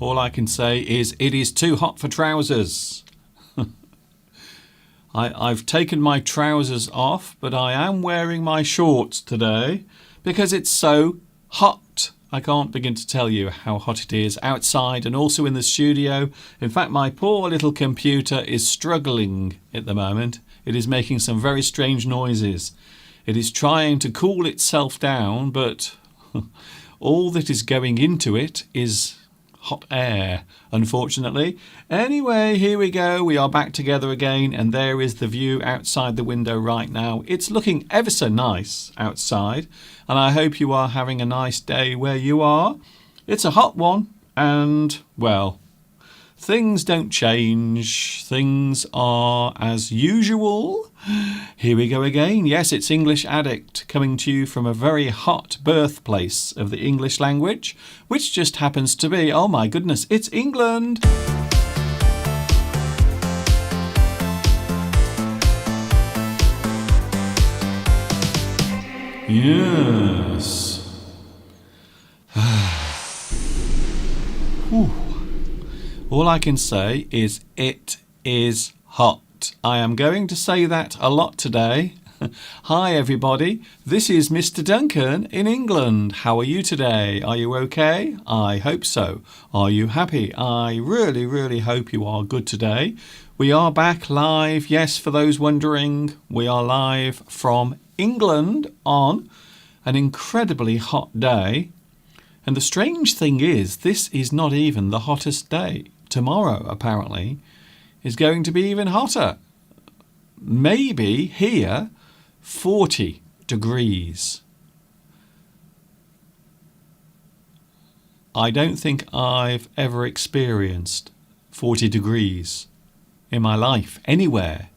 All I can say is it is too hot for trousers. I've taken my trousers off, but I am wearing my shorts today because it's so hot. I can't begin to tell you how hot it is outside and also in the studio. In fact, my poor little computer is struggling at the moment. It is making some very strange noises. It is trying to cool itself down, but all that is going into it is hot air, unfortunately. Anyway, here we go. We are back together again, and there is the view outside the window right now. It's looking ever so nice outside, and I hope you are having a nice day where you are. It's a hot one, and, well, things don't change. Things are as usual. Here we go again. Yes, it's English Addict coming to you from a very hot birthplace of the English language, which just happens to be, oh my goodness, it's England. Yes. All I can say is it is hot. I am going to say that a lot today. Hi everybody, this is Mr. Duncan in England. How are you today? Are you okay? I hope so. Are you happy? I really hope you are good today. We are back live. Yes, for those wondering, we are live from England on an incredibly hot day. And the strange thing is, this is not even the hottest day. Tomorrow, apparently, is going to be even hotter. Maybe here, 40 degrees. I don't think I've ever experienced 40 degrees in my life, anywhere.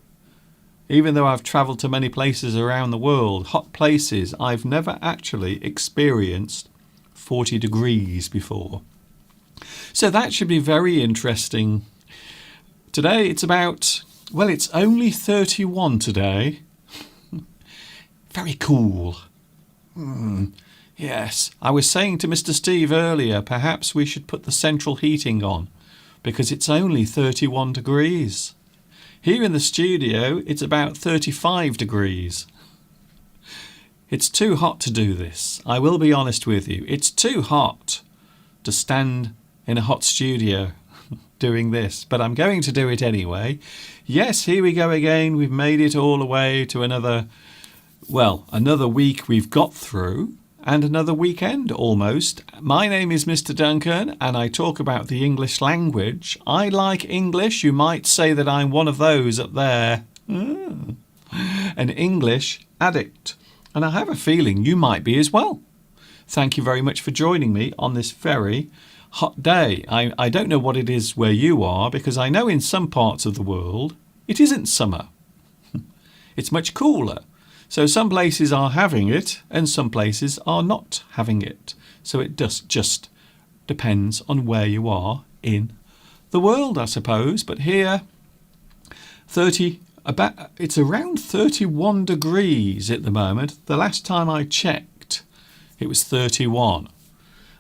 Even though I've travelled to many places around the world, hot places, I've never actually experienced 40 degrees before. So that should be very interesting. Today it's about, well, it's only 31 today. Very cool. Yes, I was saying to Mr. Steve earlier, perhaps we should put the central heating on because it's only 31 degrees. Here in the studio, it's about 35 degrees. It's too hot to do this. I will be honest with you. It's too hot to stand in a hot studio doing this, but I'm going to do it anyway. Yes, here we go again. We've made it all the way to another week we've got through and another weekend almost. My name is Mr. Duncan and I talk about the English language. I like English. You might say that I'm one of those up there. An English addict. And I have a feeling you might be as well. Thank you very much for joining me on this very hot day. I don't know what it is where you are because I know in some parts of the world it isn't summer. It's much cooler. So some places are having it and some places are not having it. So it just depends on where you are in the world, I suppose. But here, it's around 31 degrees at the moment. The last time I checked, it was 31.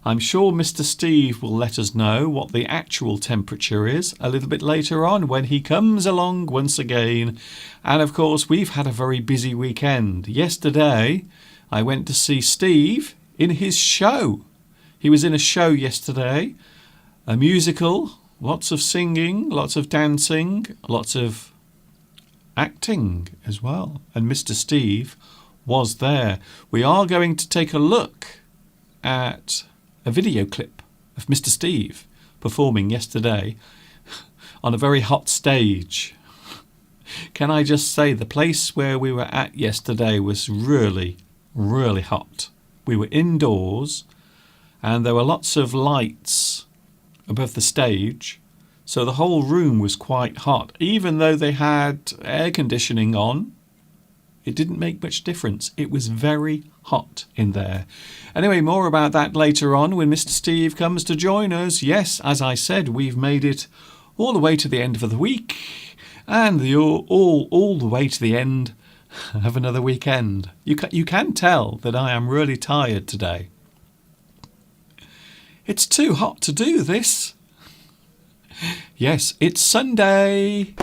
I'm sure Mr. Steve will let us know what the actual temperature is a little bit later on when he comes along once again. And of course, we've had a very busy weekend. Yesterday, I went to see Steve in his show. He was in a show yesterday, a musical, lots of singing, lots of dancing, lots of acting as well. And Mr. Steve was there. We are going to take a look at a video clip of Mr. Steve performing yesterday on a very hot stage. Can I just say the place where we were at yesterday was really hot. We were indoors and there were lots of lights above the stage, so the whole room was quite hot. Even though they had air conditioning on, it didn't make much difference. It was very hot in there. Anyway, more about that later on when Mr. Steve comes to join us. Yes, as I said, we've made it all the way to the end of the week and all the way to the end of another weekend. You can tell that I am really tired today. It's too hot to do this. Yes, it's Sunday.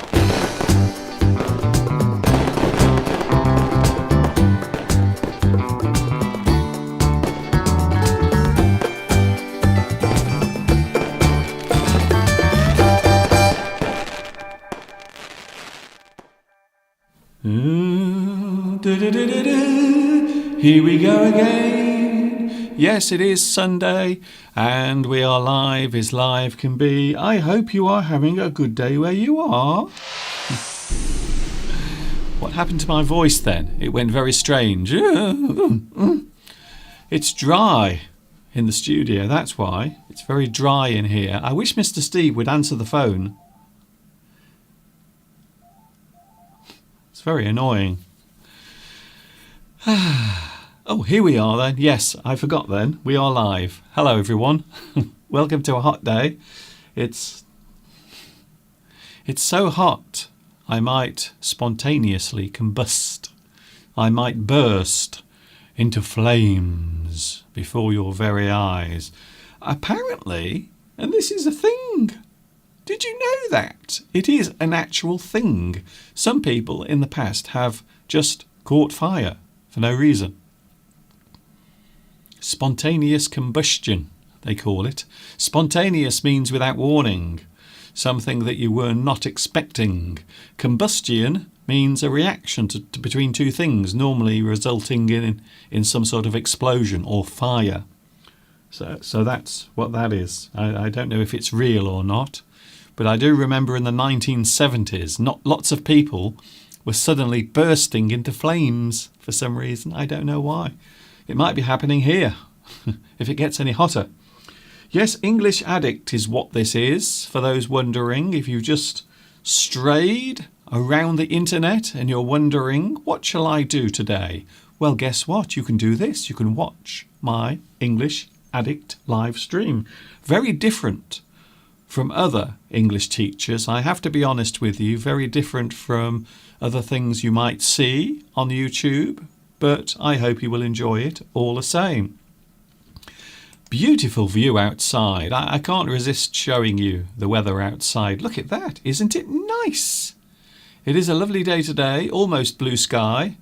Here we go again. Yes, it is Sunday, and we are live as live can be. I hope you are having a good day where you are. What happened to my voice then? It went very strange. It's dry in the studio, that's why. It's very dry in here. I wish Mr. Steve would answer the phone. It's very annoying. Oh, here we are then. Yes, I forgot then. We are live. Hello, everyone. Welcome to a hot day. It's so hot, I might spontaneously combust. I might burst into flames before your very eyes. Apparently, and this is a thing. Did you know that? It is an actual thing. Some people in the past have just caught fire for no reason. Spontaneous combustion, they call it. Spontaneous means without warning, something that you were not expecting. Combustion means a reaction to between two things, normally resulting in some sort of explosion or fire. So that's what that is. I don't know if it's real or not, but I do remember in the 1970s, lots of people were suddenly bursting into flames for some reason. I don't know why. It might be happening here, if it gets any hotter. Yes, English Addict is what this is, for those wondering. If you've just strayed around the internet and you're wondering, what shall I do today? Well, guess what? You can do this. You can watch my English Addict live stream. Very different from other English teachers. I have to be honest with you, very different from other things you might see on YouTube. But I hope you will enjoy it all the same. Beautiful view outside. I can't resist showing you the weather outside. Look at that. Isn't it nice? It is a lovely day today, almost blue sky,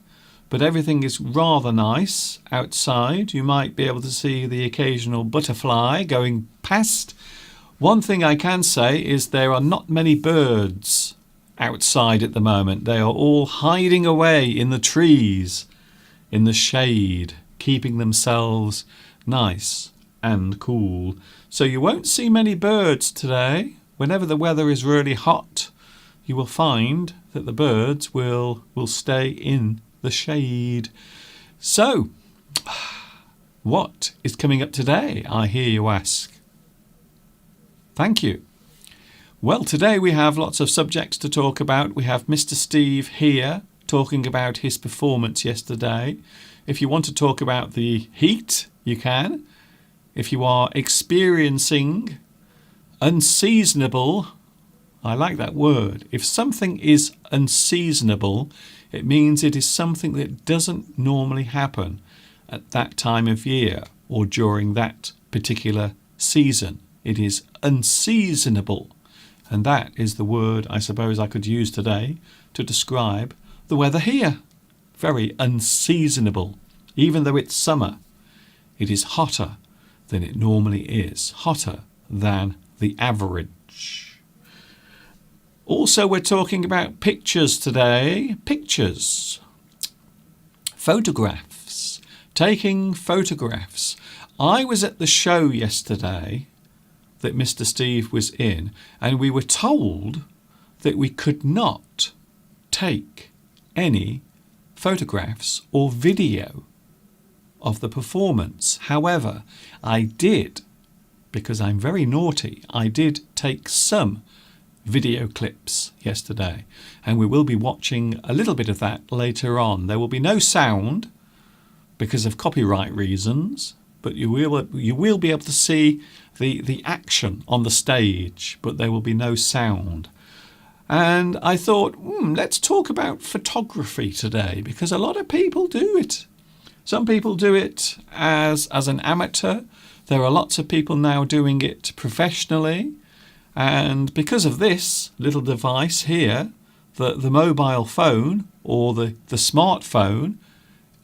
but everything is rather nice outside. You might be able to see the occasional butterfly going past. One thing I can say is there are not many birds outside at the moment. They are all hiding away in the trees, in the shade, keeping themselves nice and cool. So you won't see many birds today. Whenever the weather is really hot, you will find that the birds will stay in the shade. So, what is coming up today, I hear you ask? Thank you. Well, today we have lots of subjects to talk about. We have Mr. Steve here, talking about his performance yesterday. If you want to talk about the heat, you can. If you are experiencing unseasonable, I like that word. If something is unseasonable, it means it is something that doesn't normally happen at that time of year or during that particular season. It is unseasonable. And that is the word I suppose I could use today to describe the weather here. Very unseasonable. Even though it's summer, it is hotter than it normally is. Hotter than the average. Also, we're talking about pictures today. Pictures. Photographs. Taking photographs. I was at the show yesterday that Mr. Steve was in, and we were told that we could not take any photographs or video of the performance. However, I did, because I'm very naughty, I did take some video clips yesterday, and we will be watching a little bit of that later on. There will be no sound because of copyright reasons, but you will be able to see the action on the stage, but there will be no sound. And I thought, let's talk about photography today, because a lot of people do it. Some people do it as an amateur. There are lots of people now doing it professionally. And because of this little device here, the mobile phone or the smartphone,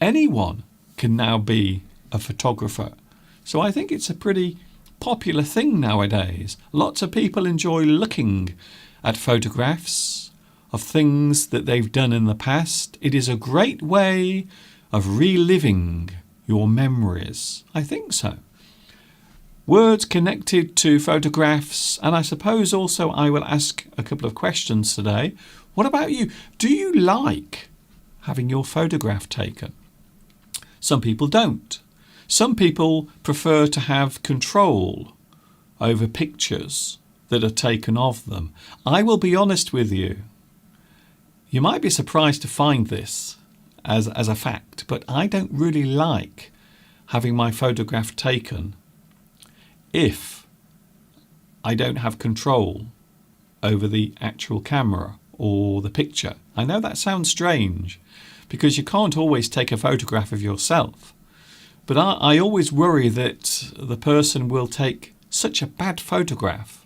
anyone can now be a photographer. So I think it's a pretty popular thing nowadays. Lots of people enjoy looking at photographs of things that they've done in the past. It is a great way of reliving your memories. I think so. Words connected to photographs, and I suppose also I will ask a couple of questions today. What about you? Do you like having your photograph taken? Some people don't. Some people prefer to have control over pictures that are taken of them. I will be honest with you. You might be surprised to find this as a fact, but I don't really like having my photograph taken if I don't have control over the actual camera or the picture. I know that sounds strange because you can't always take a photograph of yourself, but I always worry that the person will take such a bad photograph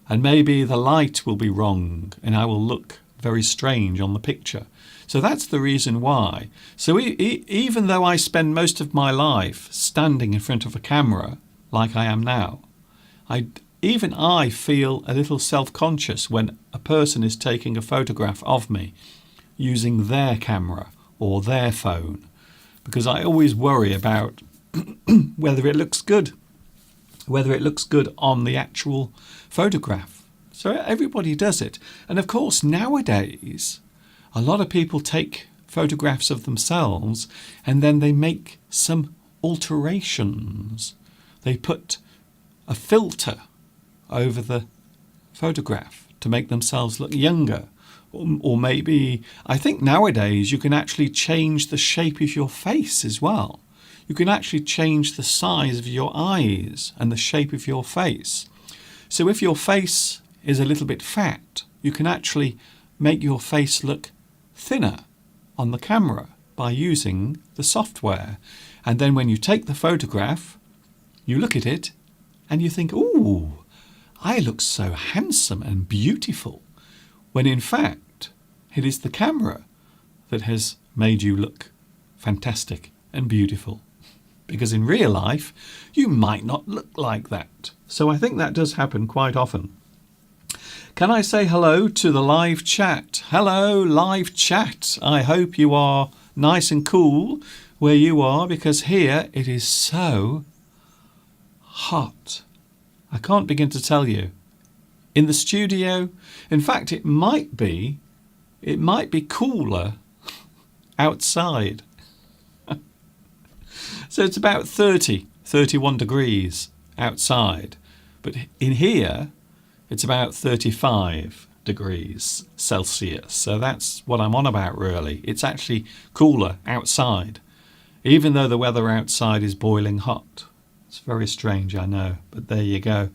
and maybe the light will be wrong and I will look very strange on the picture. So that's the reason why. So even though I spend most of my life standing in front of a camera like I am now, even I feel a little self-conscious when a person is taking a photograph of me using their camera or their phone, because I always worry about whether it looks good on the actual photograph. So everybody does it. And of course, nowadays, a lot of people take photographs of themselves and then they make some alterations. They put a filter over the photograph to make themselves look younger. Or maybe, I think nowadays you can actually change the shape of your face as well. You can actually change the size of your eyes and the shape of your face. So if your face is a little bit fat, you can actually make your face look thinner on the camera by using the software. And then when you take the photograph, you look at it and you think, ooh, I look so handsome and beautiful. When in fact, it is the camera that has made you look fantastic and beautiful. Because in real life, you might not look like that. So I think that does happen quite often. Can I say hello to the live chat? Hello, live chat. I hope you are nice and cool where you are, because here it is so hot. I can't begin to tell you. In the studio, in fact, it might be cooler outside. So it's about 31 degrees outside. But in here, it's about 35 degrees Celsius. So that's what I'm on about, really. It's actually cooler outside, even though the weather outside is boiling hot. It's very strange, I know, but there you go.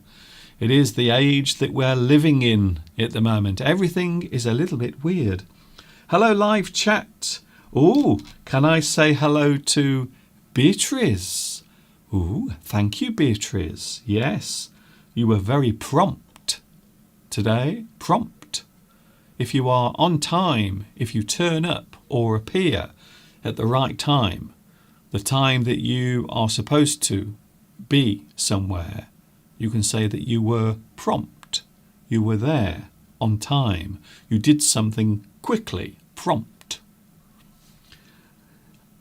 It is the age that we're living in at the moment. Everything is a little bit weird. Hello, live chat. Oh, can I say hello to Beatrice? Oh, thank you, Beatrice. Yes, you were very prompt today. Prompt. If you are on time, if you turn up or appear at the right time, the time that you are supposed to be somewhere, you can say that you were prompt. You were there on time. You did something quickly. Prompt.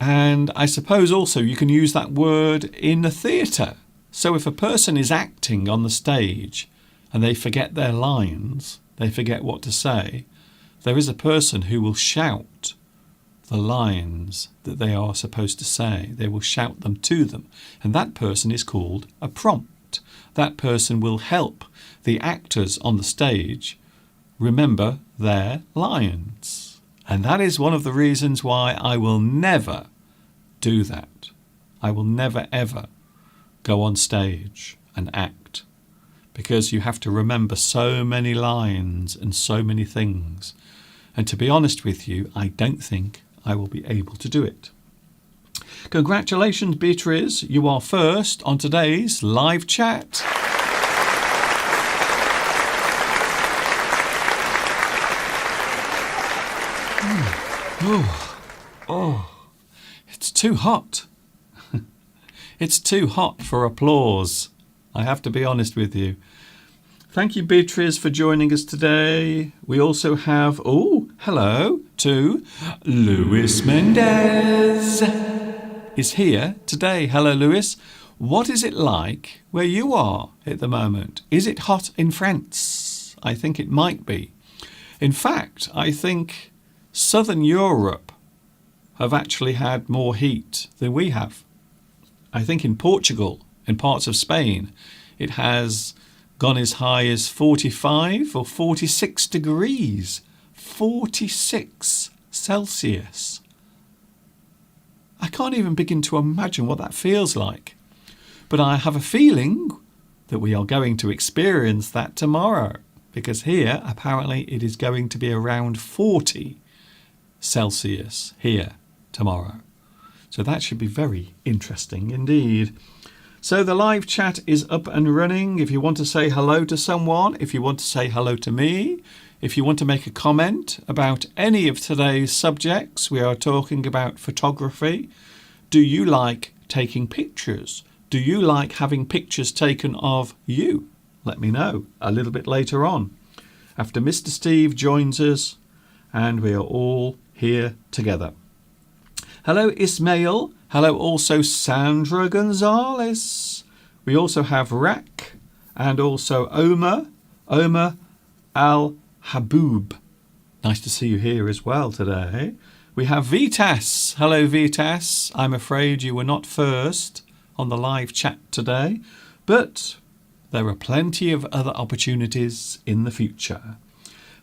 And I suppose also you can use that word in the theatre. So if a person is acting on the stage and they forget their lines, they forget what to say, there is a person who will shout the lines that they are supposed to say. They will shout them to them. And that person is called a prompt. That person will help the actors on the stage remember their lines. And that is one of the reasons why I will never do that. I will never ever go on stage and act, because you have to remember so many lines and so many things. And to be honest with you, I don't think I will be able to do it. Congratulations, Beatrice. You are first on today's live chat. It's too hot. It's too hot for applause. I have to be honest with you. Thank you, Beatrice, for joining us today. We also have, hello to Luis Mendez. Is here today. Hello, Luis. What is it like where you are at the moment? Is it hot in France? I think it might be. In fact, I think Southern Europe have actually had more heat than we have. I think in Portugal, in parts of Spain, it has gone as high as 45 or 46 degrees. 46 Celsius. I can't even begin to imagine what that feels like. But I have a feeling that we are going to experience that tomorrow, because here apparently it is going to be around 40 Celsius here tomorrow. So that should be very interesting indeed. So the live chat is up and running. If you want to say hello to someone, if you want to say hello to me, if you want to make a comment about any of today's subjects, we are talking about photography. Do you like taking pictures? Do you like having pictures taken of you? Let me know a little bit later on, after Mr. Steve joins us and we are all here together. Hello, Ismail. Hello, also Sandra Gonzalez. We also have Rak and also Omar Al-Haboob. Nice to see you here as well today. We have Vitas. Hello, Vitas. I'm afraid you were not first on the live chat today, but there are plenty of other opportunities in the future.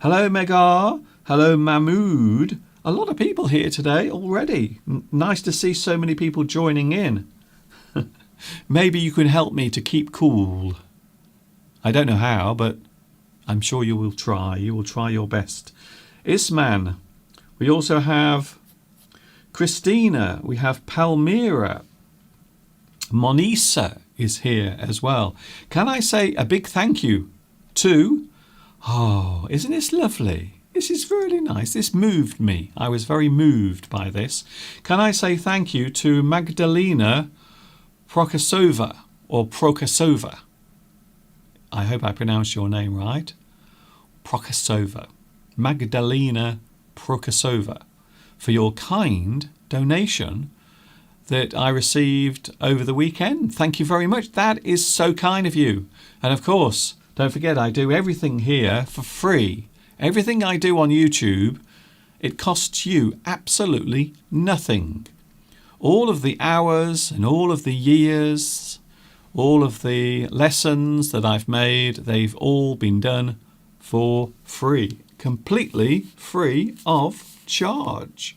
Hello, Megar. Hello, Mahmood. A lot of people here today already. Nice to see so many people joining in. Maybe you can help me to keep cool. I don't know how, but I'm sure you will try. You will try your best. Isman. We also have Christina. We have Palmyra. Monisa is here as well. Can I say a big thank you to... isn't this lovely? This is really nice. This moved me. I was very moved by this. Can I say thank you to Magdalena Prokasova or Prokasova? I hope I pronounced your name right. Prokasova. Magdalena Prokasova, for your kind donation that I received over the weekend. Thank you very much. That is so kind of you. And of course, don't forget, I do everything here for free. Everything I do on YouTube, it costs you absolutely nothing. All of the hours and all of the years, all of the lessons that I've made, they've all been done for free. Completely free of charge.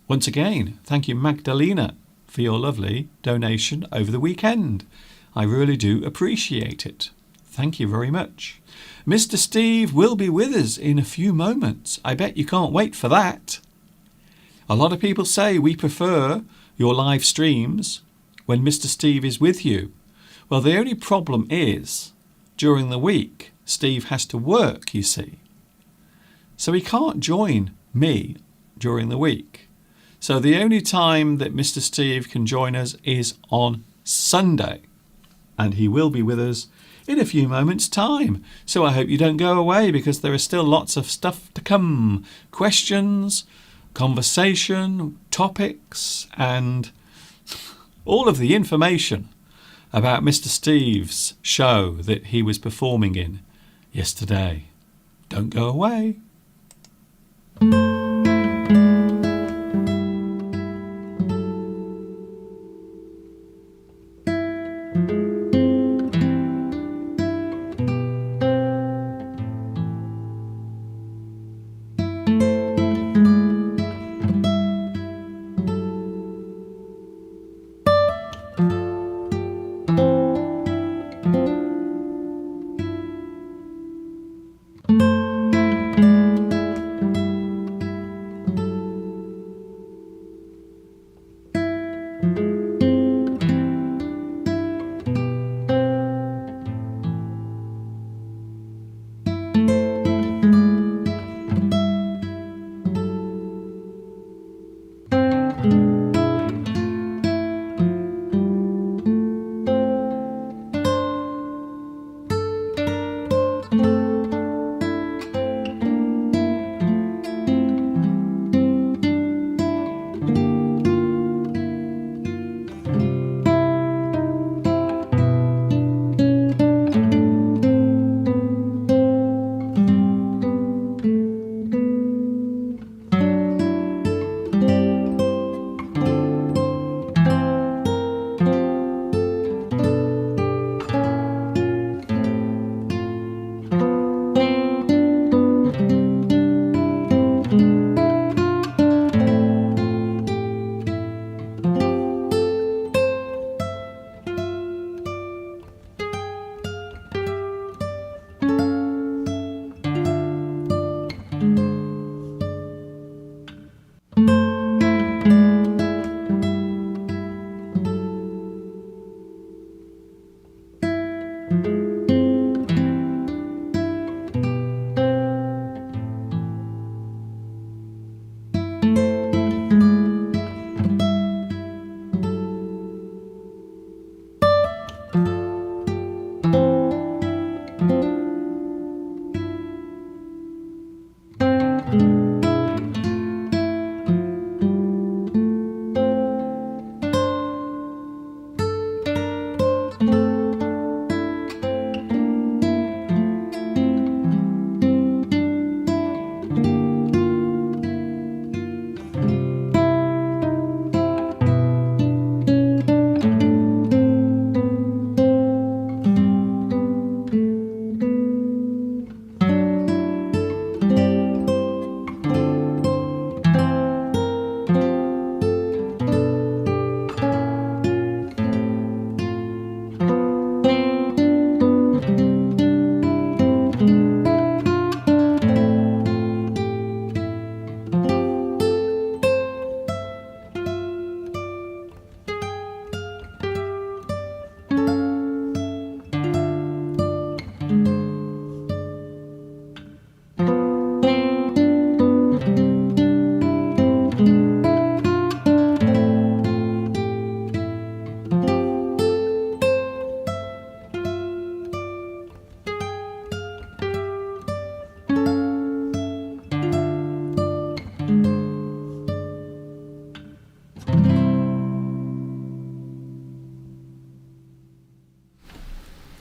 Once again, thank you, Magdalena, for your lovely donation over the weekend. I really do appreciate it. Thank you very much. Mr. Steve will be with us in a few moments. I bet you can't wait for that. A lot of people say we prefer your live streams when Mr. Steve is with you. Well, the only problem is, during the week, Steve has to work, you see. So he can't join me during the week. So the only time that Mr. Steve can join us is on Sunday. And he will be with us in a few moments' time. So I hope you don't go away, because there is still lots of stuff to come. Questions, conversation, topics, and all of the information about Mr. Steve's show that he was performing in yesterday. Don't go away.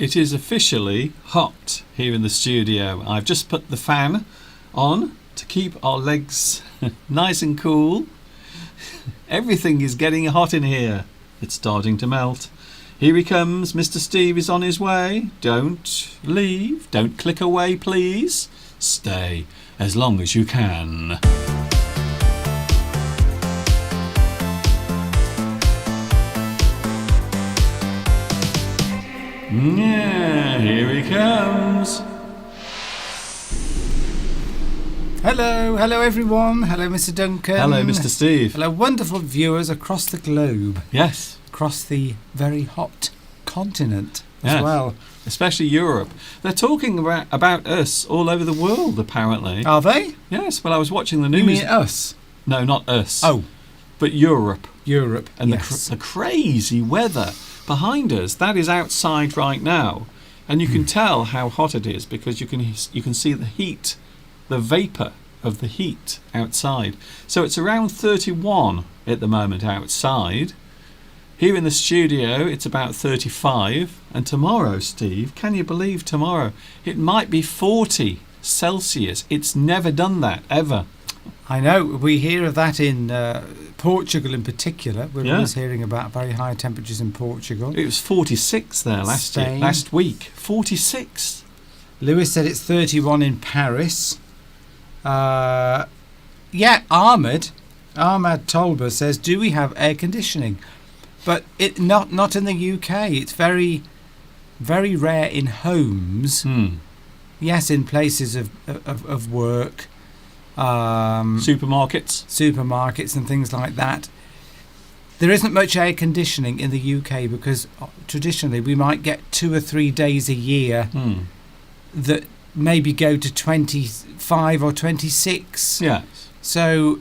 It is officially hot here in the studio. I've just put the fan on to keep our legs nice and cool. Everything is getting hot in here. It's starting to melt. Here he comes. Mr. Steve is on his way. Don't leave. Don't click away, please. Stay as long as you can. Yeah, here he comes. Hello everyone. Hello Mr. Duncan. Hello Mr. Steve. Hello wonderful viewers across the globe. Yes. Across the very hot continent as Yes. well. Especially Europe. They're talking about us all over the world, apparently. Are they? Yes, well, I was watching the news. You mean us? No, not us. Oh, But Europe. Europe. And yes. the crazy weather behind us. That is outside right now. And you can tell how hot it is because you can see the heat, the vapour of the heat outside. So it's around 31 at the moment outside. Here in the studio, it's about 35. And tomorrow, Steve, can you believe tomorrow? It might be 40 Celsius. It's never done that, ever. I know. We hear of that in Portugal in particular. We're Yeah. always hearing about very high temperatures in Portugal. It was 46 there Spain. last week. 46. Lewis said it's 31 in Paris. Yeah, Ahmad Tolber says, do we have air conditioning? But it not in the UK. It's very, very rare in homes. Yes, in places of work, supermarkets and things like that. There isn't much air conditioning in the UK because traditionally we might get 2 or 3 days a year that maybe go to 25 or 26. Yes. So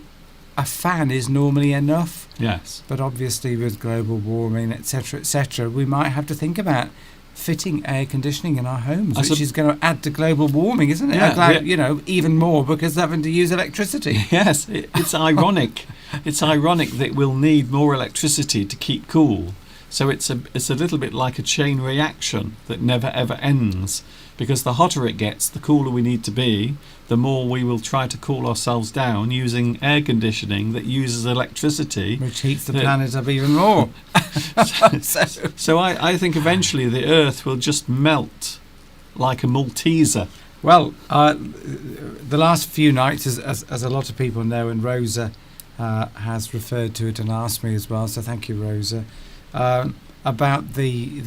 a fan is normally enough. Yes. But obviously with global warming, etc., we might have to think about fitting air conditioning in our homes, which is going to add to global warming, isn't it? Yeah, Even more because they're having to use electricity. Yes, it's ironic. It's ironic that we'll need more electricity to keep cool. So it's a little bit like a chain reaction that never ever ends. Because the hotter it gets, the cooler we need to be, the more we will try to cool ourselves down using air conditioning that uses electricity. Which heats the planet up even more. So I think eventually the Earth will just melt like a Malteser. Well, the last few nights, as a lot of people know, and Rosa has referred to it and asked me as well, so thank you, Rosa, about the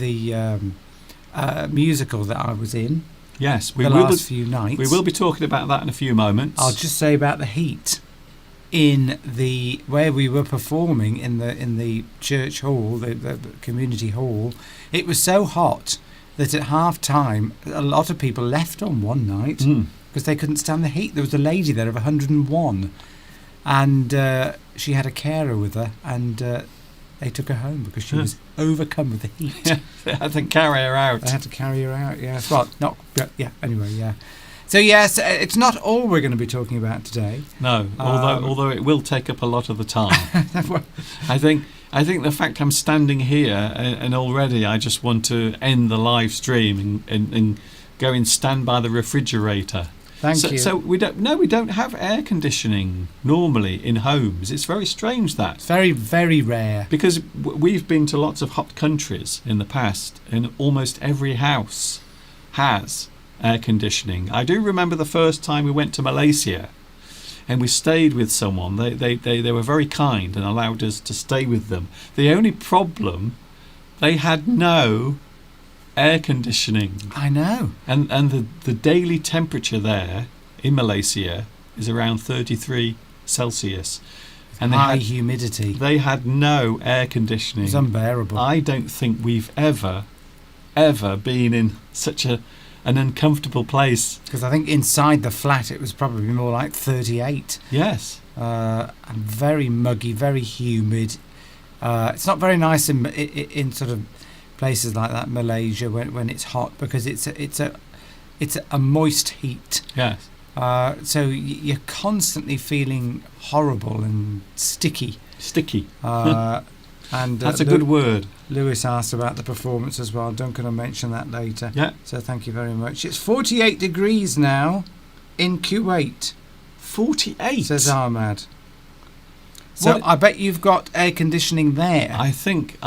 musical that I was in. Yes, few nights. We will be talking about that in a few moments. I'll just say about the heat in where we were performing in the church hall, the community hall. It was so hot that at half time a lot of people left on one night because they couldn't stand the heat. There was a lady there of 101, and she had a carer with her, and they took her home because she was overcome with the heat. Yeah, they had to carry her out. They had to carry her out, yes. Well, anyway, yeah. So, yes, it's not all we're going to be talking about today. No, although it will take up a lot of the time. I think the fact I'm standing here and already I just want to end the live stream and go and stand by the refrigerator. Thank you. So we don't have air conditioning normally in homes. It's very strange that. It's very, very rare. Because we've been to lots of hot countries in the past, and almost every house has air conditioning. I do remember the first time we went to Malaysia, and we stayed with someone. They were very kind and allowed us to stay with them. The only problem, they had no air conditioning. I know. And the daily temperature there in Malaysia is around 33 Celsius. And high humidity. They had no air conditioning. It's unbearable. I don't think we've ever been in such an uncomfortable place. Because I think inside the flat it was probably more like 38. Yes. And very muggy, very humid. It's not very nice in sort of places like that, Malaysia, when it's hot, because it's a moist heat. Yes. So you're constantly feeling horrible and sticky. And That's a good word. Lewis asked about the performance as well. Duncan will mention that later. Yeah. So thank you very much. It's 48 degrees now in Kuwait, 48. says Ahmad. So What- I bet you've got air conditioning there. I think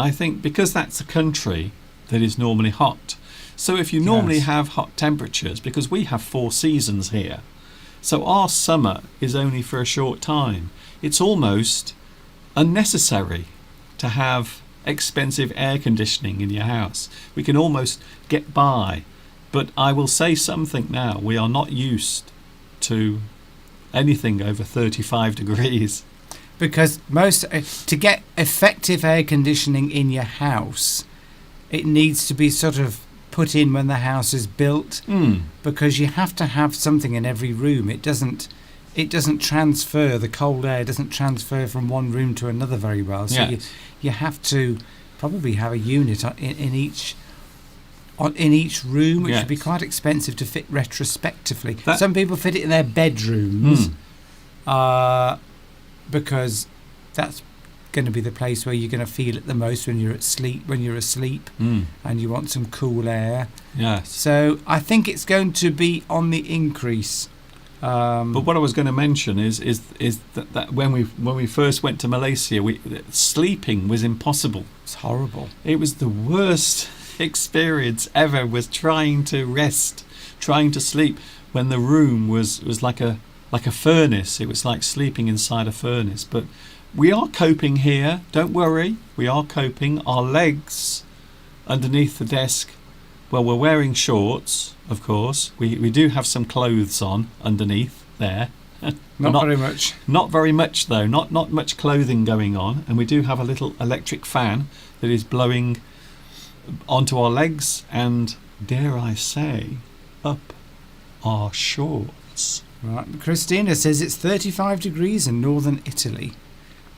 because that's a country that is normally hot. So if you normally Yes. have hot temperatures, because we have 4 seasons here, so our summer is only for a short time. It's almost unnecessary to have expensive air conditioning in your house. We can almost get by. But I will say something now. We are not used to anything over 35 degrees. Because to get effective air conditioning in your house, it needs to be sort of put in when the house is built, because you have to have something in every room. It doesn't transfer, the cold air doesn't transfer from one room to another very well. So Yes. you have to probably have a unit in each room, which Yes. would be quite expensive to fit retrospectively. That- Some people fit it in their bedrooms, because that's going to be the place where you're going to feel it the most when you're asleep and you want some cool air. Yes. So I think it's going to be on the increase. But what I was going to mention is that when we first went to Malaysia, sleeping was impossible. It's horrible. It was the worst experience ever. Was trying to rest, trying to sleep when the room was like a furnace. It was like sleeping inside a furnace. But we are coping here. Don't worry, we are coping. Our legs underneath the desk. Well, we're wearing shorts, of course. We do have some clothes on underneath there. Not very much. Not very much, though. Not much clothing going on. And we do have a little electric fan that is blowing onto our legs and, dare I say, up our shorts. Right. Christina says it's 35 degrees in northern Italy.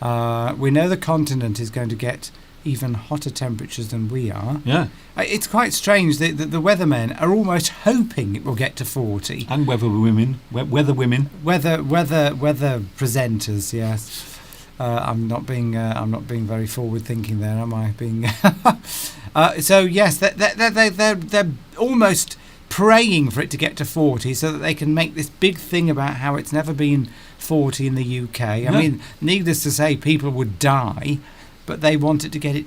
We know the continent is going to get even hotter temperatures than we are. Yeah. It's quite strange that the weathermen are almost hoping it will get to 40. And weather women. Weather presenters, yes. I'm not being very forward thinking there, am I? Being so yes, they're almost praying for it to get to 40 so that they can make this big thing about how it's never been 40 in the UK. I mean, needless to say, people would die, but they want it to get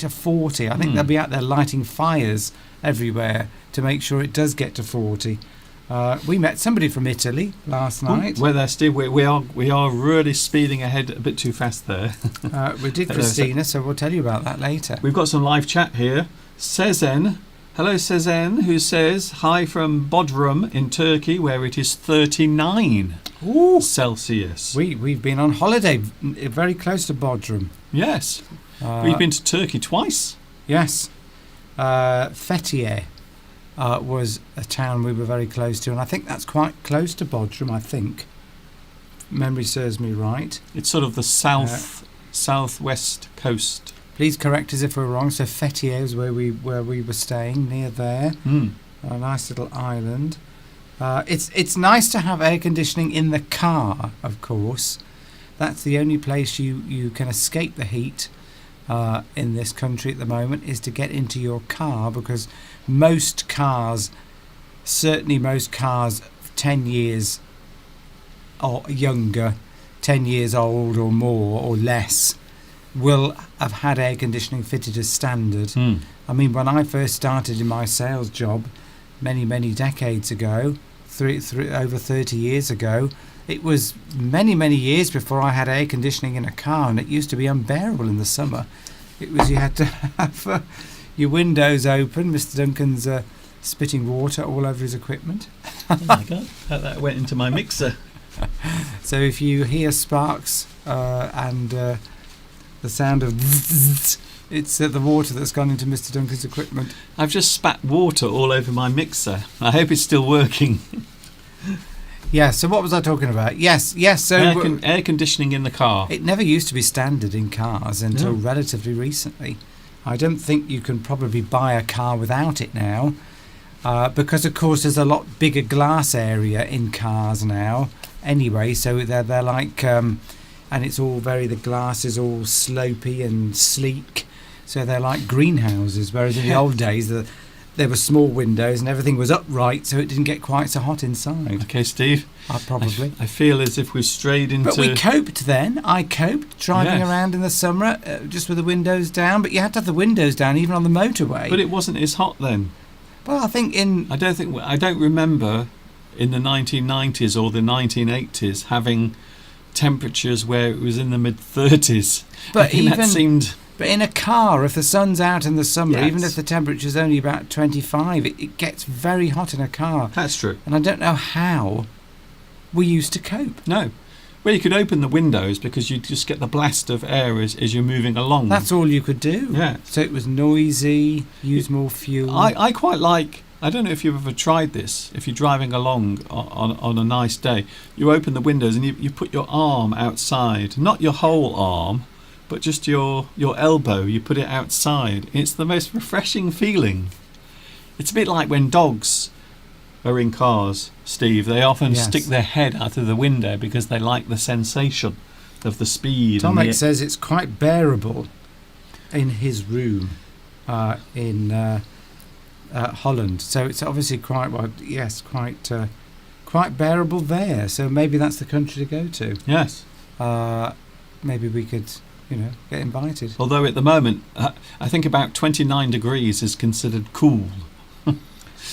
to 40. I think they'll be out there lighting fires everywhere to make sure it does get to 40. We met somebody from Italy last night. Where they're still, we are really speeding ahead a bit too fast there. We did Christina, so we'll tell you about that later. We've got some live chat here. Sezen, hello Sezen, who says hi from Bodrum in Turkey, where it is 39 Celsius. We've been on holiday very close to Bodrum. Yes, we've been to Turkey twice. Yes, Fethiye was a town we were very close to, and I think that's quite close to Bodrum. I think, memory serves me right. It's sort of the southwest coast. Please correct us if we're wrong. So Fethiye is where we were staying, near there. A nice little island. It's nice to have air conditioning in the car, of course. That's the only place you can escape the heat in this country at the moment, is to get into your car, because most cars 10 years or younger, 10 years old or more or less, will have had air conditioning fitted as standard. I mean, when I first started in my sales job many decades ago, over 30 years ago, it was many years before I had air conditioning in a car, and it used to be unbearable in the summer. It was, you had to have your windows open. Mr. Duncan's spitting water all over his equipment. Oh my God, that went into my mixer. So if you hear sparks and the sound of it's the water that's gone into Mr. Duncan's equipment. I've just spat water all over my mixer. I hope it's still working. Yeah, so what was I talking about? Yes, so air conditioning in the car. It never used to be standard in cars until relatively recently. I don't think you can probably buy a car without it now, because of course there's a lot bigger glass area in cars now anyway, so they're like and it's all the glass is all slopey and sleek, so they're like greenhouses. Whereas in the old days, there were small windows and everything was upright, so it didn't get quite so hot inside. Okay, Steve. Probably. I feel as if we've strayed into. But we coped then. I coped driving Yes. around in the summer just with the windows down. But you had to have the windows down even on the motorway. But it wasn't as hot then. Well, I think I don't remember in the 1990s or the 1980s having temperatures where it was in the mid-30s. But I think that seemed. But in a car, if the sun's out in the summer, Yes. even if the temperature's only about 25, it gets very hot in a car. That's true. And I don't know how we used to cope. No. Well, you could open the windows because you just get the blast of air as you're moving along. That's all you could do. Yeah. So it was noisy, use more fuel. I quite like. I don't know if you've ever tried this. If you're driving along on a nice day, you open the windows and you put your arm outside, not your whole arm, but just your elbow. You put it outside. It's the most refreshing feeling. It's a bit like when dogs are in cars, Steve. They often Yes. stick their head out of the window because they like the sensation of the speed. and Tomek says it's quite bearable in his room in Holland. So it's obviously quite bearable there. So maybe that's the country to go to. Yes. Maybe we could, get invited. Although at the moment, I think about 29 degrees is considered cool.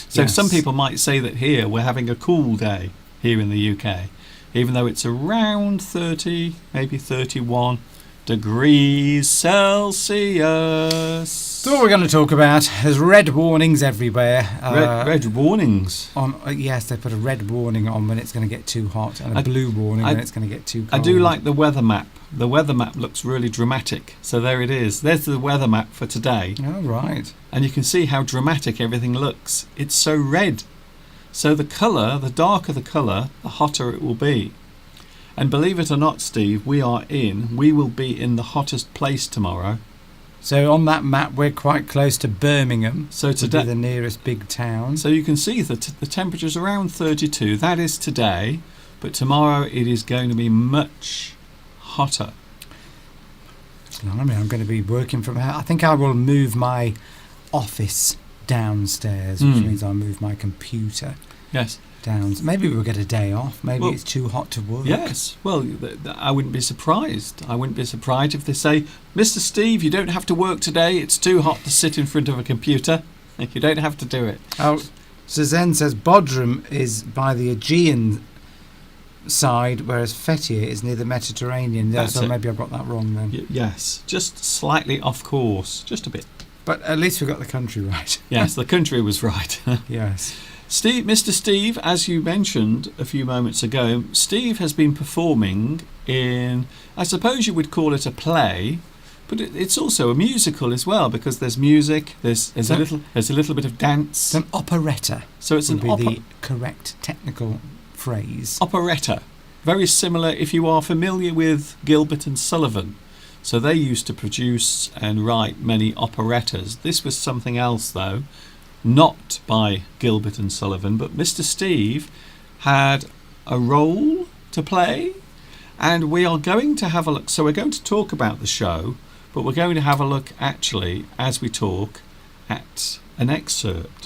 So Yes. some people might say that here we're having a cool day here in the UK, even though it's around 30, maybe 31 degrees Celsius. So what we're going to talk about is red warnings everywhere. Red warnings. Yes, they put a red warning on when it's going to get too hot, and a I- blue warning I- when it's going to get too I cold. do like the weather map. The weather map looks really dramatic. So there it is. There's the weather map for today. Oh, right. And you can see how dramatic everything looks. It's so red. So the darker the colour, the hotter it will be. And believe it or not, Steve, we will be in the hottest place tomorrow. So on that map, we're quite close to Birmingham. So Would be today, the nearest big town. so you can see that the temperature's around 32. That is today, but tomorrow it is going to be much hotter. Blimey, I'm going to be working from home. I think I will move my office downstairs, which means I'll move my computer Yes. down. Maybe we'll get a day off. Maybe Well, it's too hot to work. Yes. Well, I wouldn't be surprised. I wouldn't be surprised if they say, Mr. Steve, you don't have to work today. It's too hot to sit in front of a computer. You don't have to do it. Oh, Suzanne says Bodrum is by the Aegean side, whereas Fethiye is near the Mediterranean. That's So it. maybe I've got that wrong then. Yes. Just slightly off course. Just a bit. But at least we got the country right. Yes, the country was right. Yes. Steve, Mr. Steve, as you mentioned a few moments ago, Steve has been performing in, I suppose you would call it a play, but it's also a musical as well because there's music, there's a little bit of dance. It's an operetta. So it's Would an be the correct technical phrase. operetta. Very similar if you are familiar with Gilbert and Sullivan. So they used to produce and write many operettas. This was something else though, not by Gilbert and Sullivan, but Mr. Steve had a role to play, and we are going to have a look. So we're going to talk about the show, but we're going to have a look actually as we talk at an excerpt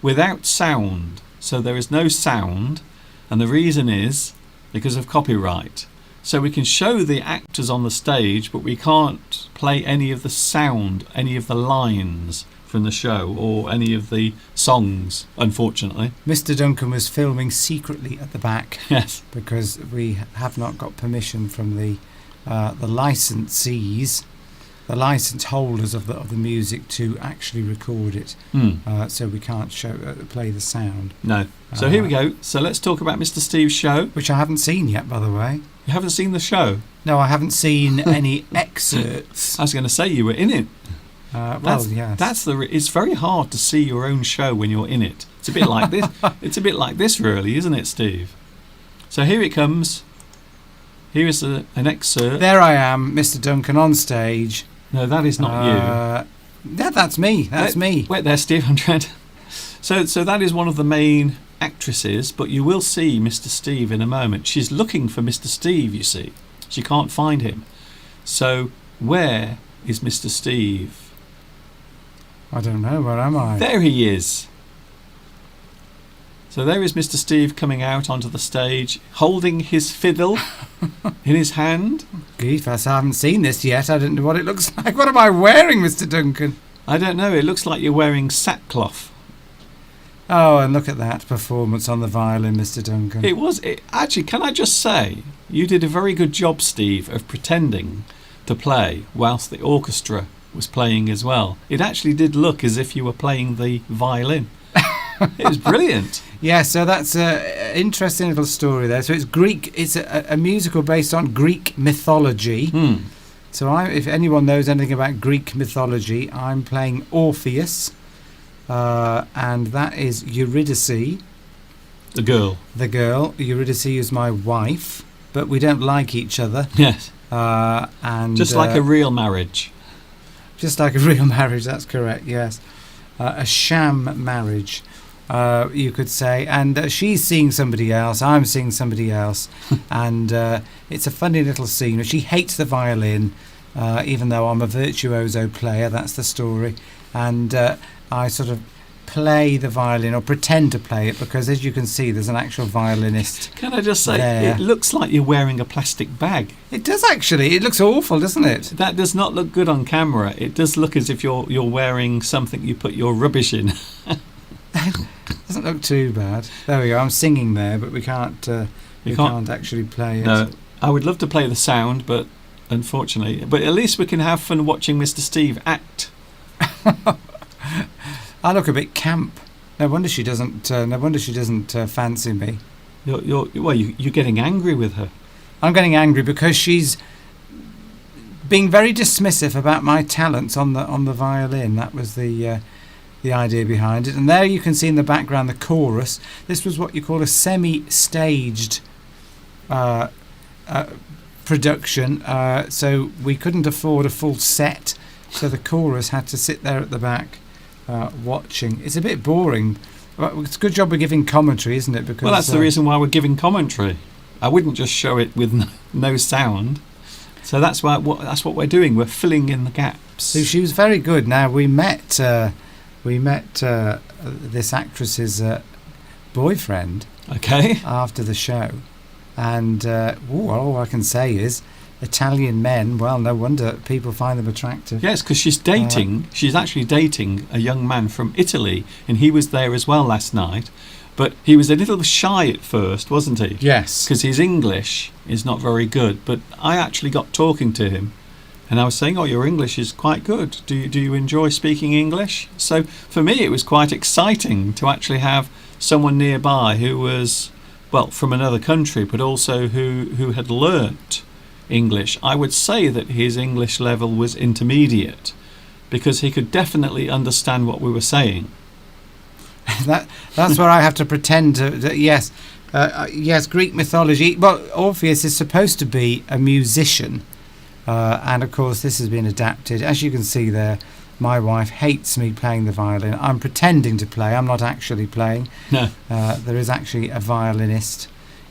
without sound. So there is no sound, and the reason is because of copyright. So we can show the actors on the stage, but we can't play any of the sound, any of the lines from the show or any of the songs, unfortunately. Mr. Duncan was filming secretly at the back Yes. because we have not got permission from the licensees, the license holders of the music to actually record it. So we can't play the sound. No. So here we go. So let's talk about Mr. Steve's show. Which I haven't seen yet, by the way. You haven't seen the show? No, I haven't seen any excerpts. I was going to say you were in it. Yes. It's very hard to see your own show when you're in it. It's a bit like this. It's a bit like this, really, isn't it, Steve? So here it comes. Here is an excerpt. There I am, Mr. Duncan, on stage. No, that is not you. Yeah, that's me. That's me. Wait there, Steve. I'm trying to. So that is one of the main actresses, but you will see Mr. Steve in a moment. She's looking for Mr. Steve, you see. She can't find him. So where is Mr. Steve? I don't know. Where am I? There he is. So there is Mr. Steve coming out onto the stage, holding his fiddle in his hand. Grief, I haven't seen this yet. I don't know what it looks like. What am I wearing, Mr. Duncan? I don't know, it looks like you're wearing sackcloth. Oh, and look at that performance on the violin, Mr. Duncan. Actually, can I just say, you did a very good job, Steve, of pretending to play whilst the orchestra was playing as well. It actually did look as if you were playing the violin. It was brilliant. Yeah, so that's an interesting little story there. So it's Greek. It's a musical based on Greek mythology. So if anyone knows anything about Greek mythology, I'm playing Orpheus, and that is Eurydice. The girl. The girl. Eurydice is my wife, but we don't like each other. Yes. And just like a real marriage. Just like a real marriage, that's correct, yes. A sham marriage, you could say. And she's seeing somebody else, I'm seeing somebody else. And it's a funny little scene. She hates the violin, even though I'm a virtuoso player, that's the story. And I sort of play the violin, or pretend to play it, because as you can see, there's an actual violinist. Can I just say, there. It looks like you're wearing a plastic bag. It does actually. It looks awful, doesn't it? That does not look good on camera. It does look as if you're wearing something you put your rubbish in. Doesn't look too bad. There we go. I'm singing there, but we can't actually play it. No, I would love to play the sound, but unfortunately, but at least we can have fun watching Mr. Steve act. I look a bit camp. No wonder she doesn't. Fancy me. You're getting angry with her. I'm getting angry because she's being very dismissive about my talents on the violin. That was the idea behind it. And there you can see in the background the chorus. This was what you call a semi-staged production. So we couldn't afford a full set. So the chorus had to sit there at the back. Watching. It's a bit boring. It's a good job we're giving commentary, isn't it? Because that's the reason why we're giving commentary. I wouldn't just show it with no sound. So that's what we're doing. We're filling in the gaps. So she was very good. Now we met this actress's boyfriend. Okay. After the show, and all I can say is, Italian men, well, no wonder people find them attractive. Yes, because she's actually dating a young man from Italy, and he was there as well last night. But he was a little shy at first, wasn't he? Yes. Because his English is not very good. But I actually got talking to him, and I was saying, your English is quite good. Do you enjoy speaking English? So for me, it was quite exciting to actually have someone nearby who was, well, from another country, but also who had learnt English. I would say that his English level was intermediate, because he could definitely understand what we were saying. That's where I have to pretend to yes, Greek mythology. Well, Orpheus is supposed to be a musician, and of course this has been adapted. As you can see there, my wife hates me playing the violin. I'm pretending to play. I'm not actually playing. No. There is actually a violinist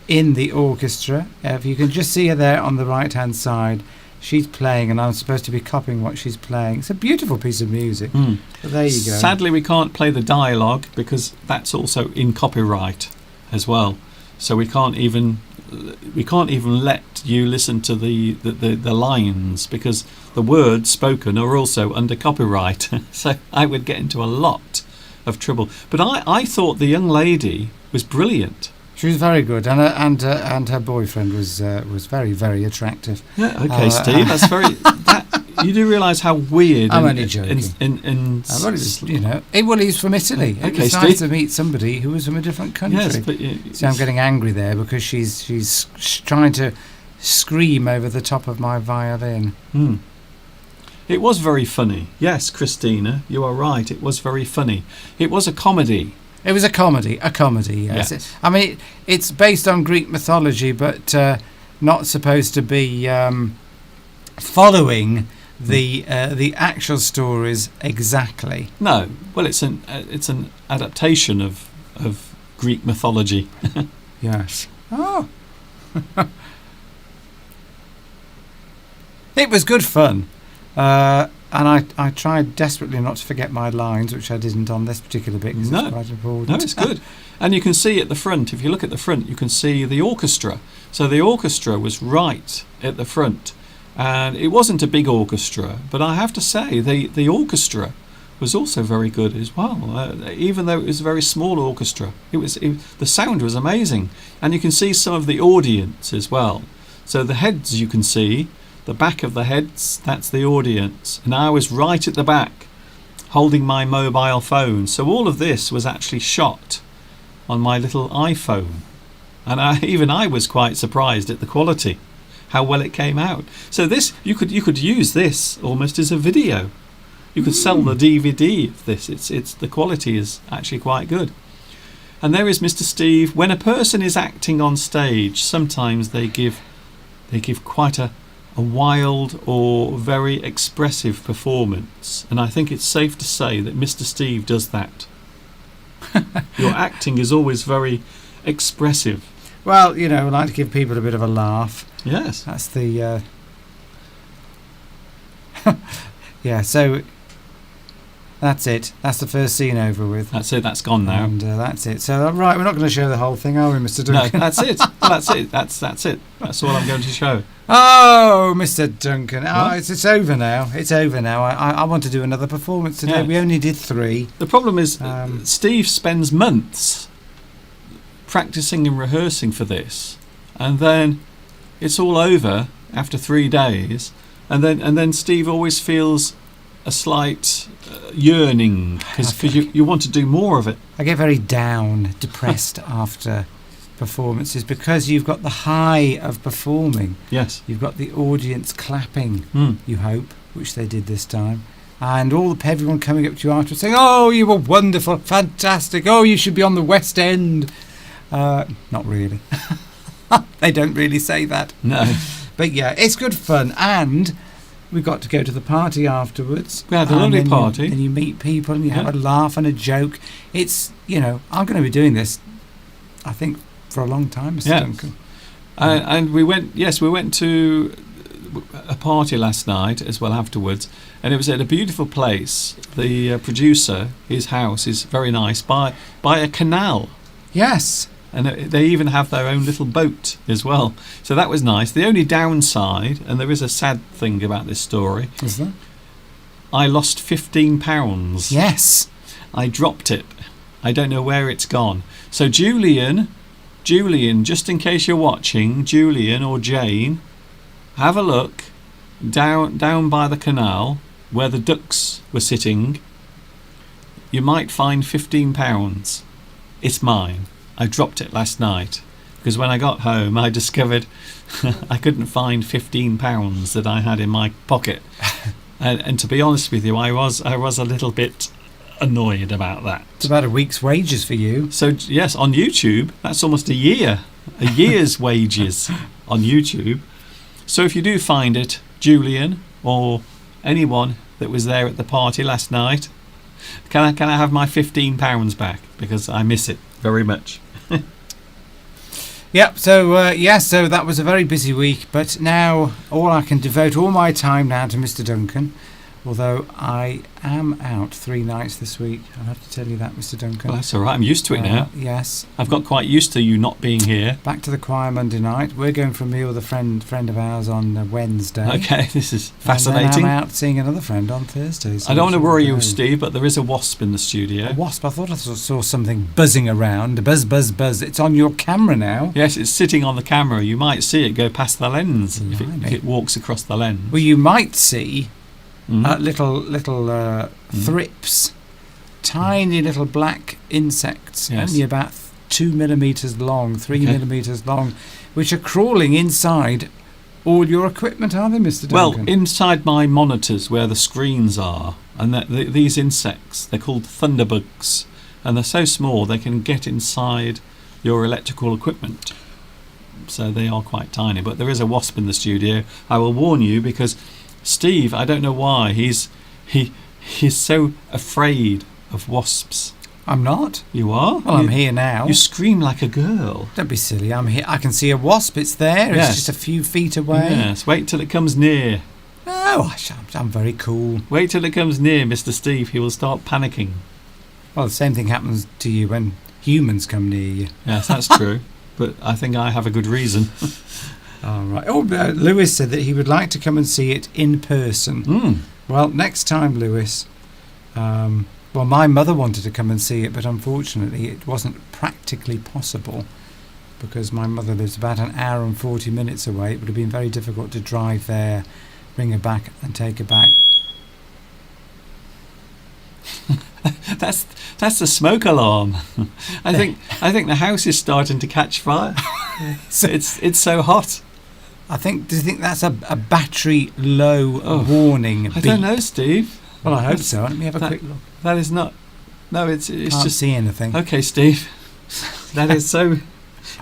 in the orchestra. If you can just see her there on the right hand side, she's playing, and I'm supposed to be copying what she's playing. It's a beautiful piece of music. But there you go. Sadly, we can't play the dialogue because that's also in copyright as well. So we can't even let you listen to the lines, because the words spoken are also under copyright. So I would get into a lot of trouble. But I thought the young lady was brilliant. She was very good, and her boyfriend was very, very attractive. Yeah, okay, Steve, that's very. You do realise how weird. I'm only joking. Well, he's from Italy. Okay, it was nice to meet somebody who was from a different country. Yes, but see, I'm getting angry there because she's trying to scream over the top of my violin. It was very funny. Yes, Christina, you are right. It was very funny. It was a comedy. It was a comedy, yes. Yes. I mean, it's based on Greek mythology, but not supposed to be following the actual stories exactly. No, well, it's an adaptation of Greek mythology. Yes. Oh. It was good fun. And I tried desperately not to forget my lines, which I didn't on this particular bit because No. it's quite important. No, it's good. And you can see at the front, if you look at the front, you can see the orchestra. So the orchestra was right at the front. And it wasn't a big orchestra, but I have to say the orchestra was also very good as well. Even though it was a very small orchestra, the sound was amazing. And you can see some of the audience as well. So the heads you can see, the back of the heads, that's the audience. And I was right at the back, holding my mobile phone. So all of this was actually shot on my little iPhone. And even I was quite surprised at the quality, how well it came out. So this, you could use this almost as a video. You could sell the DVD of this. It's the quality is actually quite good. And there is Mr. Steve. When a person is acting on stage, sometimes they give quite a wild or very expressive performance, and I think it's safe to say that Mr. Steve does that. Your acting is always very expressive. Well, I like to give people a bit of a laugh. Yes. That's the yeah. So that's it. That's the first scene over with. That's it. That's gone now. And that's it. So right, we're not going to show the whole thing, are we, Mr. No, Duncan? that's it. That's it. That's it. That's all I'm going to show. Oh, Mr. Duncan. Oh, What? it's over now. It's over now. I want to do another performance today. Yeah. We only did 3. The problem is Steve spends months practicing and rehearsing for this, and then it's all over after 3 days, and then Steve always feels a slight yearning because you want to do more of it. I get very down, depressed after performances because you've got the high of performing. Yes. You've got the audience clapping, Mm. you hope, which they did this time. And everyone coming up to you afterwards saying, "Oh, you were wonderful, fantastic. Oh, you should be on the West End." Not really. They don't really say that. No. But yeah, it's good fun. And we got to go to the party afterwards. We had a And lovely then party. And you meet people and you have Yeah. a laugh and a joke. It's, I'm going to be doing this, I think, for a long time, Mr. Yeah. Duncan. And we went to a party last night as well afterwards, and it was at a beautiful place. The producer, his house is very nice by a canal, Yes. and they even have their own little boat as well. So that was nice. The only downside, and there is a sad thing about this story, Is there? I lost £15. Yes. I dropped it. I don't know where it's gone. So Julian, just in case you're watching, Julian or Jane, have a look down by the canal where the ducks were sitting. You might find £15. It's mine. I dropped it last night because when I got home I discovered I couldn't find £15 that I had in my pocket. And to be honest with you, I was a little bit annoyed about that. It's about a week's wages for you. So yes, on YouTube, that's almost a year's wages on YouTube. So if you do find it, Julian or anyone that was there at the party last night, can I have my £15 back because I miss it very much. Yep, so so that was a very busy week, but now I can devote all my time now to Mr. Duncan, although I am out 3 nights this week. I have to tell you that, Mr. Duncan. Well, that's all right. I'm used to it now. Yes. I've got quite used to you not being here. Back to the choir Monday night. We're going for a meal with a friend of ours on Wednesday. Okay, this is And fascinating. then I'm out seeing another friend on Thursday. So I don't want to worry you, go. Steve, but there is a wasp in the A studio. wasp. I thought I saw something buzzing around. Buzz, buzz, buzz. It's on your camera now. Yes, it's sitting on the camera. You might see it go past the lens if Blimey. it walks across the lens. Well, you might see Mhm. little thrips, tiny little black insects, Yes. only about 2 millimeters long, 3 Okay. millimeters long, which are crawling inside all your equipment, are they, Mr. Well, Duncan? inside my monitors where the screens are, and these insects, they're called thunderbugs, and they're so small they can get inside your electrical equipment. So they are quite tiny, but there is a wasp in the studio. I will warn you because Steve, I don't know why, he's so afraid of wasps. I'm not. You are? Well, I'm here now. You scream like a girl. Don't be silly. I'm here. I can see a wasp. It's there. Yes. It's just a few feet away. Yes, wait till it comes near. No, I'm very cool. Wait till it comes near Mr. Steve. He will start panicking. Well, the same thing happens to you when humans come near you. Yes, that's true. But I think I have a good reason. All right. Oh, Lewis said that he would like to come and see it in person. Mm. Well, next time, Lewis. Well, my mother wanted to come and see it, but unfortunately it wasn't practically possible because my mother lives about an hour and 40 minutes away. It would have been very difficult to drive there, bring her back and take her back. That's the smoke alarm. I think the house is starting to catch fire. It's so hot. Do you think that's a battery low warning? I don't know, Steve. Well, I hope so. Let me have a quick look. That is not. No, it's Can't just. see anything. Okay, Steve. That is so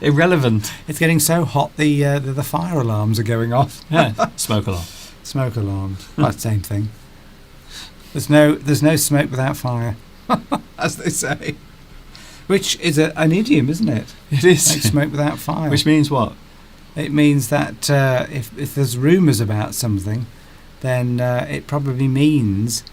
irrelevant. It's getting so hot. The fire alarms are going off. Yeah, smoke alarm. Smoke alarms. Well, same thing. There's no smoke without fire, as they say. Which is an idiom, isn't it? It is. No smoke without fire. Which means what? It means that if there's rumours about something, then it probably means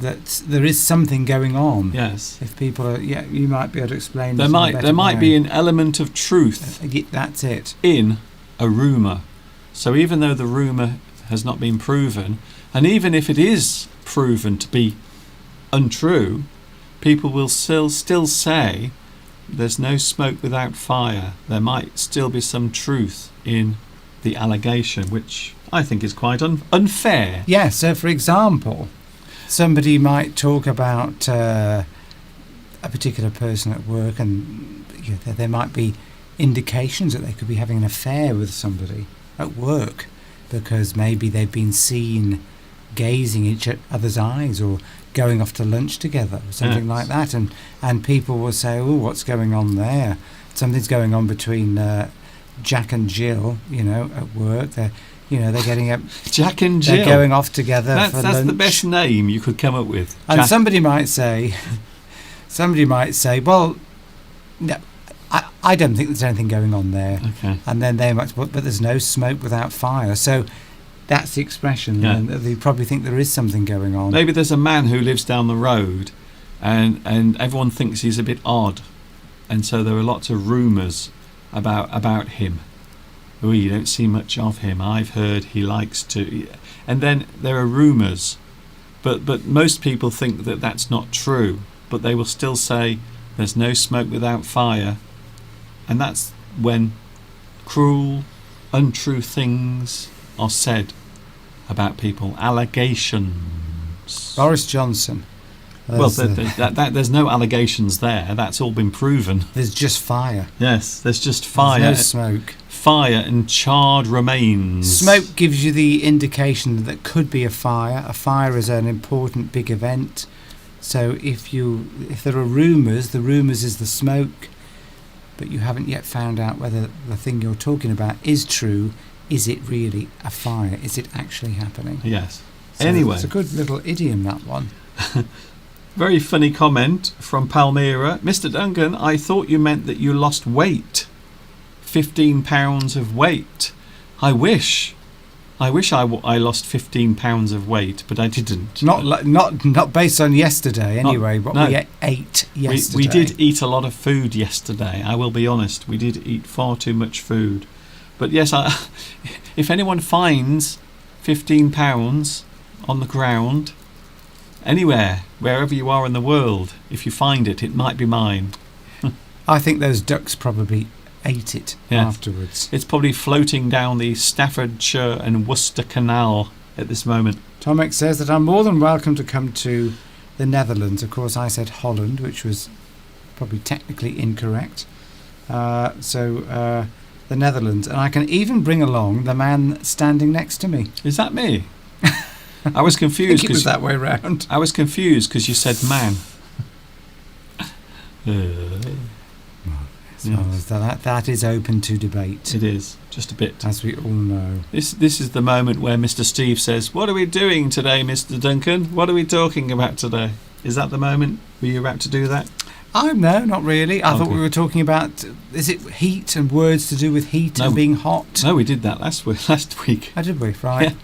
that there is something going on. Yes. If people are, you might be able to explain. There might be an element of truth. That's it. In a rumour. So even though the rumour has not been proven, and even if it is proven to be untrue, people will still say there's no smoke without fire. There might still be some truth in the allegation, which I think is quite unfair. Yeah, so for example, somebody might talk about a particular person at work, and there might be indications that they could be having an affair with somebody at work because maybe they've been seen gazing each other's eyes or going off to lunch together or something like that, and people will say, oh, what's going on there? Something's going on between Jack and Jill, at work. They're getting up. Jack and Jill. They're going off together for lunch. That's the best name you could come up with. And Jack. somebody might say, well, no, I don't think there's anything going on there. Okay. And then they might, but there's no smoke without fire. So that's the expression. Yeah. And they probably think there is something going on. Maybe there's a man who lives down the road, and everyone thinks he's a bit odd, and so there are lots of rumours about him. Oh, you don't see much of him. I've heard he likes to, and then there are rumours, but most people think that that's not true. But they will still say there's no smoke without fire, and that's when cruel, untrue things are said about people. Allegations. Boris Johnson. Well, there's no allegations there. That's all been proven. There's just fire. Yes, there's just fire. There's no smoke. Fire and charred remains. Smoke gives you the indication that there could be a fire. A fire is an important big event. So if there are rumours, the rumours is the smoke, but you haven't yet found out whether the thing you're talking about is true. Is it really a fire? Is it actually happening? Yes. So anyway. It's a good little idiom, that one. Very funny comment from Palmyra. Mr. Duncan, I thought you meant that you lost weight. 15 pounds of weight. I wish I lost 15 pounds of weight, but I didn't. Not based on yesterday, anyway. We ate yesterday. We did eat a lot of food yesterday. I will be honest. We did eat far too much food. But yes, if anyone finds 15 pounds on the ground, anywhere, wherever you are in the world, if you find it, it might be mine. I think those ducks probably ate it afterwards. It's probably floating down the Staffordshire and Worcester Canal at this moment. Tomek says that I'm more than welcome to come to the Netherlands. Of course, I said Holland, which was probably technically incorrect. The Netherlands, and I can even bring along the man standing next to me. Is that me? I was confused. I think it was that way round. I was confused because you said man. That is open to debate. It is, just a bit. As we all know. This is the moment where Mr. Steve says, what are we doing today, Mr. Duncan? What are we talking about today? Is that the moment? Were you about to do that? No, not really. I thought we were talking about, is it heat and words to do with heat and being hot? No, we did that last week. Oh, did we? Right.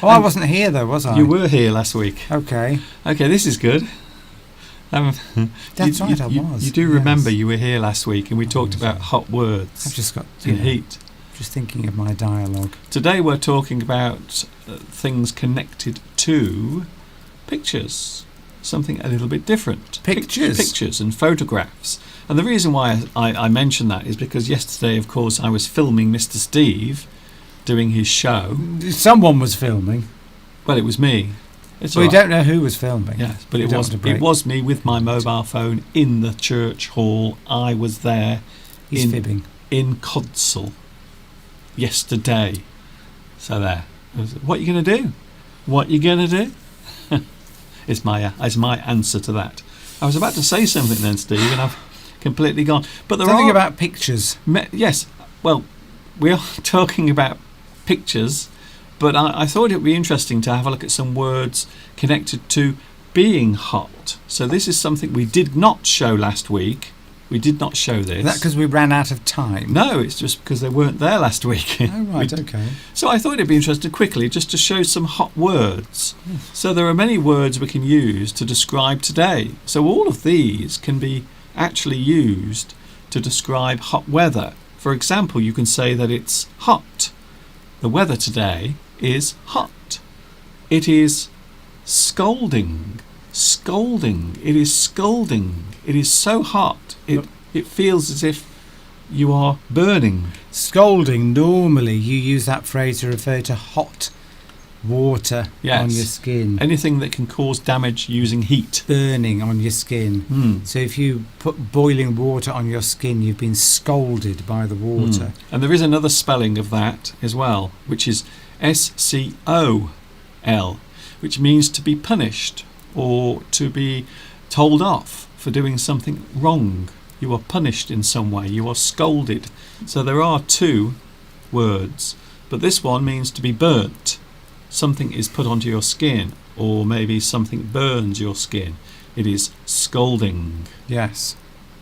Oh, I wasn't here though, was I? You were here last week. Okay. Okay, this is good. That's right, I was. You do yes. remember you were here last week and we talked about hot words I've just got and heat. Just thinking of my dialogue. Today we're talking about things connected to pictures. Something a little bit different. Pictures? Pictures and photographs. And the reason why I mention that is because yesterday, of course, I was filming Mr. Steve doing his show. Someone was filming. Well, it was me. It's We all right. don't know who was filming. Yes, but We it don't was want to break- it was me with my mobile phone in the church hall. I was there He's fibbing. in Codsall yesterday. So there. What are you going to do? What you going to do? It's my answer to that. I was about to say something then, Steve, and I've completely gone. But there Something are about pictures. yes. Well, we are talking about pictures, but I thought it would be interesting to have a look at some words connected to being hot. So this is something we did not show last week. We did not show this. Is that because we ran out of time? No, it's just because they weren't there last week. Oh, right, okay. So I thought it'd be interesting quickly just to show some hot words. So there are many words we can use to describe today. So all of these can be actually used to describe hot weather. For example, you can say that it's hot. The weather today is hot. It is scalding. Scalding. It is scalding. It is so hot. It feels as if you are burning. Scalding, normally you use that phrase to refer to hot water Yes. on your skin. Anything that can cause damage using heat. Burning on your skin. So if you put boiling water on your skin, you've been scalded by the water. And there is another spelling of that as well, which is SCOL, which means to be punished or to be told off for doing something wrong. You are punished in some way. You are scolded. So there are two words, but this one means to be burnt. Something is put onto your skin, or maybe something burns your skin. It is scalding. Yes.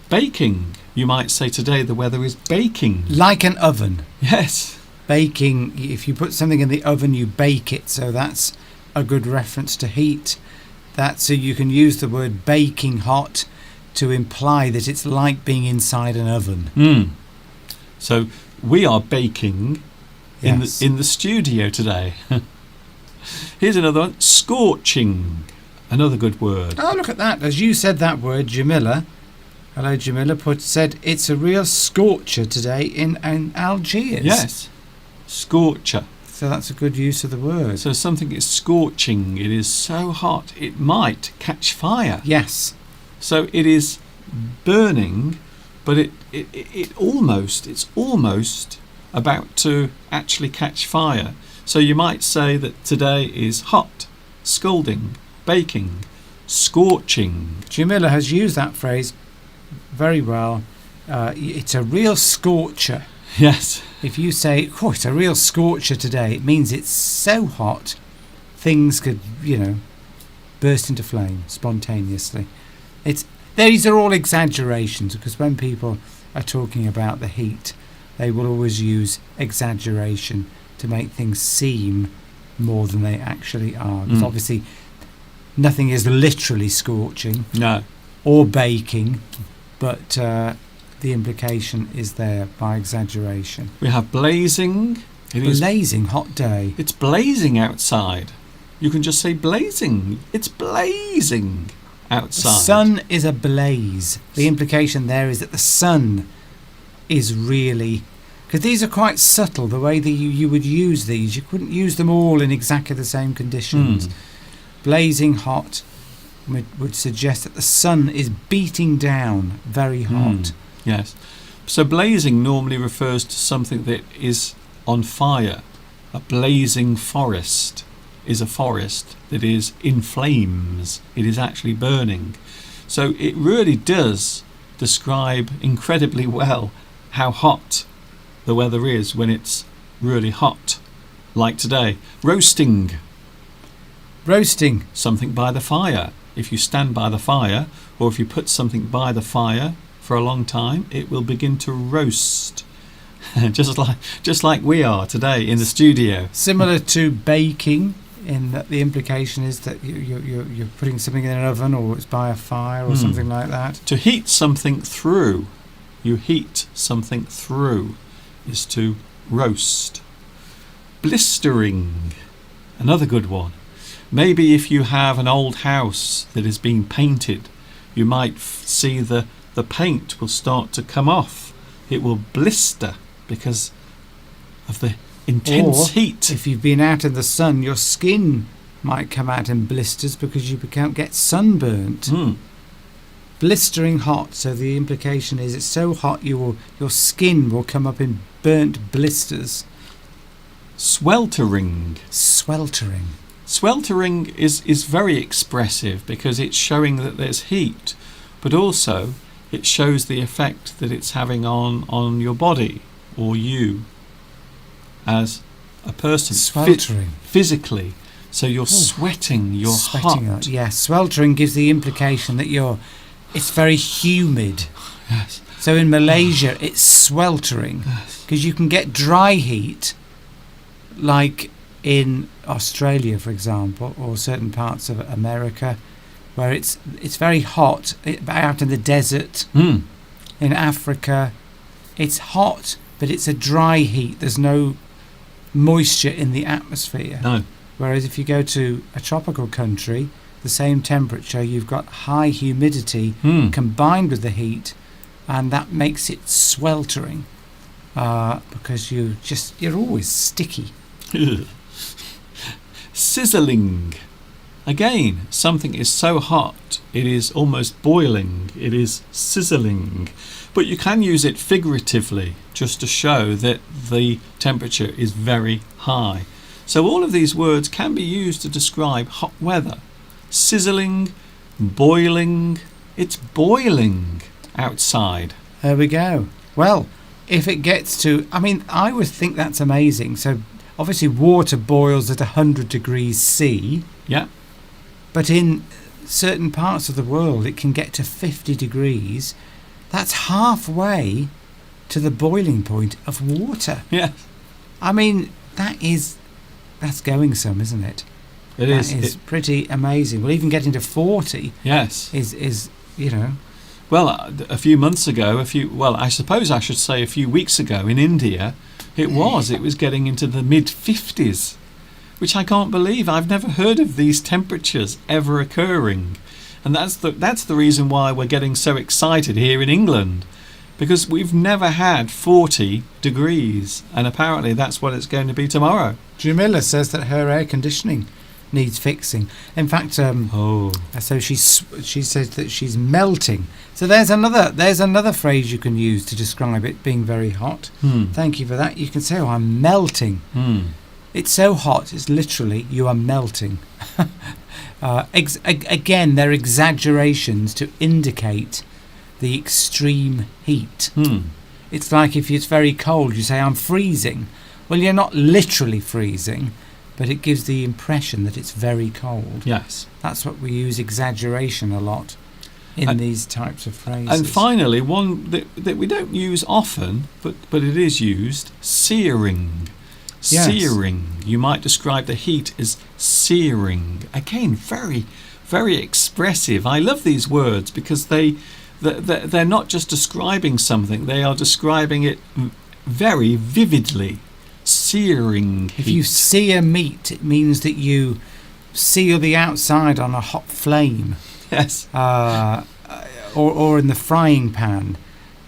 Baking. You might say today the weather is baking. Like an oven. Yes. Baking, if you put something in the oven, you bake it. So that's a good reference to heat. So you can use the word baking hot to imply that it's like being inside an oven. So we are baking Yes. in the studio today. Here's another one. Scorching. Another good word. Oh, look at that. As you said that word, Jamila, hello Jamila, said it's a real scorcher today in Algiers. Yes. Scorcher. So that's a good use of the word. So something is scorching. It is so hot it might catch fire. Yes. So it is burning, but it's almost about to actually catch fire. So you might say that today is hot, scalding, baking, scorching. Jamila has used that phrase very well. It's a real scorcher. Yes. If you say, oh, it's a real scorcher today, it means it's so hot, things could, burst into flame spontaneously. These are all exaggerations, because when people are talking about the heat, they will always use exaggeration to make things seem more than they actually are. Because obviously nothing is literally scorching No. or baking, but the implication is there by exaggeration. We have blazing. It is. Blazing hot day. It's blazing outside. You can just say blazing. It's blazing The outside. sun is ablaze. The implication there is that the sun is really... Because these are quite subtle, the way that you would use these. You couldn't use them all in exactly the same conditions. Blazing hot would suggest that the sun is beating down very hot. Yes. So blazing normally refers to something that is on fire. A blazing forest is a forest that is in flames. It is actually burning. So it really does describe incredibly well how hot the weather is when it's really hot, like today. Roasting. Roasting. Something by the fire. If you stand by the fire, or if you put something by the fire for a long time, it will begin to roast. just like we are today in the studio. Similar to baking, in that the implication is that you're putting something in an oven, or it's by a fire, or something like that. To heat something through, you heat something through, is to roast. Blistering, another good one. Maybe if you have an old house that is being painted, you might see the paint will start to come off. It will blister because of the intense heat. If you've been out in the sun, your skin might come out in blisters because you can't get sunburnt. Blistering hot, so the implication is it's so hot your skin will come up in burnt blisters. Sweltering. Sweltering. Sweltering is very expressive because it's showing that there's heat, but also it shows the effect that it's having on your body or you as a person. Sweltering. Physically. So you're sweating, you're sweating hot. Yes, sweltering gives the implication that it's very humid. Yes. So in Malaysia, it's sweltering because you can get dry heat, like in Australia, for example, or certain parts of America, where it's very hot out in the desert. In Africa, it's hot, but it's a dry heat. There's no moisture in the atmosphere. No. Whereas if you go to a tropical country, the same temperature, you've got high humidity combined with the heat, and that makes it sweltering because you're always sticky. Sizzling. Again, something is so hot it is almost boiling. It is sizzling. But you can use it figuratively just to show that the temperature is very high. So all of these words can be used to describe hot weather. Sizzling, boiling. It's boiling outside. There we go. Well, if it gets to... I would think that's amazing. So obviously water boils at 100 degrees C. Yeah. But in certain parts of the world, it can get to 50 degrees. That's halfway to the boiling point of water. Yeah. That's going some, isn't it? It is. It's pretty amazing. Well, even getting to 40 yes. is. Well, a few months ago, I suppose I should say a few weeks ago in India, it was getting into the mid-50s, which I can't believe. I've never heard of these temperatures ever occurring. And that's the reason why we're getting so excited here in England, because we've never had 40 degrees, and apparently that's what it's going to be tomorrow. Jamila says that her air conditioning needs fixing. In fact, so she says that she's melting. So there's another phrase you can use to describe it being very hot. Thank you for that. You can say, "Oh, I'm melting." It's so hot. It's literally you are melting. Again, they're exaggerations to indicate the extreme heat. It's like if it's very cold, you say, "I'm freezing." Well, you're not literally freezing, but it gives the impression that it's very cold. Yes. That's what we use exaggeration a lot in these types of phrases. And finally, one that we don't use often, but it is used, searing. Yes. Searing. You might describe the heat as searing. Again, very, very expressive. I love these words because they're not just describing something, they are describing it very vividly. Searing heat. If you sear meat, it means that you sear the outside on a hot flame. Yes. Or in the frying pan.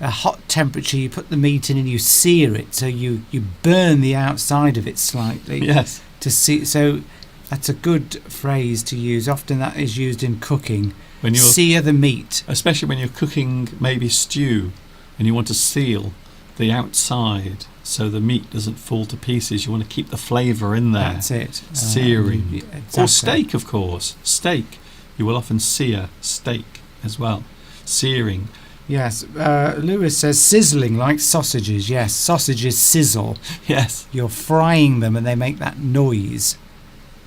A hot temperature, you put the meat in and you sear it, so you burn the outside of it slightly. Yes. To see, so that's a good phrase to use. Often that is used in cooking. When you're, sear the meat. Especially when you're cooking maybe stew and you want to seal the outside so the meat doesn't fall to pieces. You want to keep the flavour in there. That's it. Searing. Exactly. Or steak, of course. Steak. You will often sear steak as well. Searing. Yes. Lewis says sizzling, like sausages. Yes, sausages sizzle. Yes. You're frying them and they make that noise.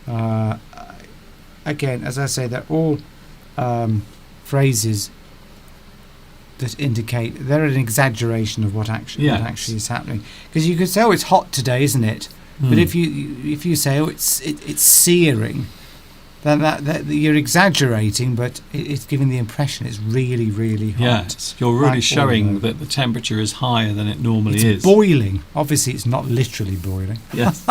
Again, as I say, they're all phrases that indicate they're an exaggeration of what actually Yes. what actually is happening. Because you could say, "Oh, it's hot today, isn't it?" But if you say, "Oh, it's searing," then that you're exaggerating, but it's giving the impression it's really, really hot. Yes, you're really Like showing boiling. that the temperature is higher than it normally It's is. boiling. Obviously, it's not literally boiling, Yes.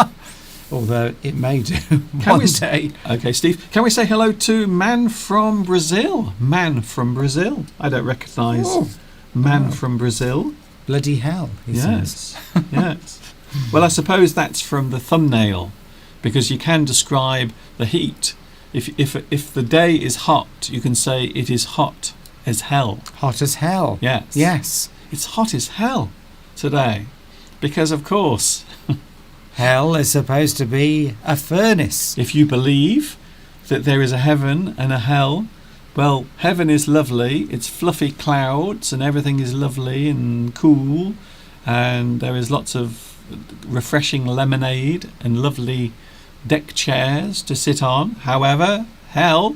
although it may do Can one we day. Okay, Steve, can we say hello to Man from Brazil? Man from Brazil. I don't recognise Oh, Man wow. from Brazil. bloody hell! He says. Yes, yes. Well, I suppose that's from the thumbnail, because you can describe the heat. If the day is hot, you can say it is hot as hell. Hot as hell. Yes. Yes. It's hot as hell today, because of course, Hell is supposed to be a furnace. if you believe that there is a heaven and a hell, well, heaven is lovely. It's fluffy clouds and everything is lovely and cool, and there is lots of refreshing lemonade and lovely deck chairs to sit on. However, hell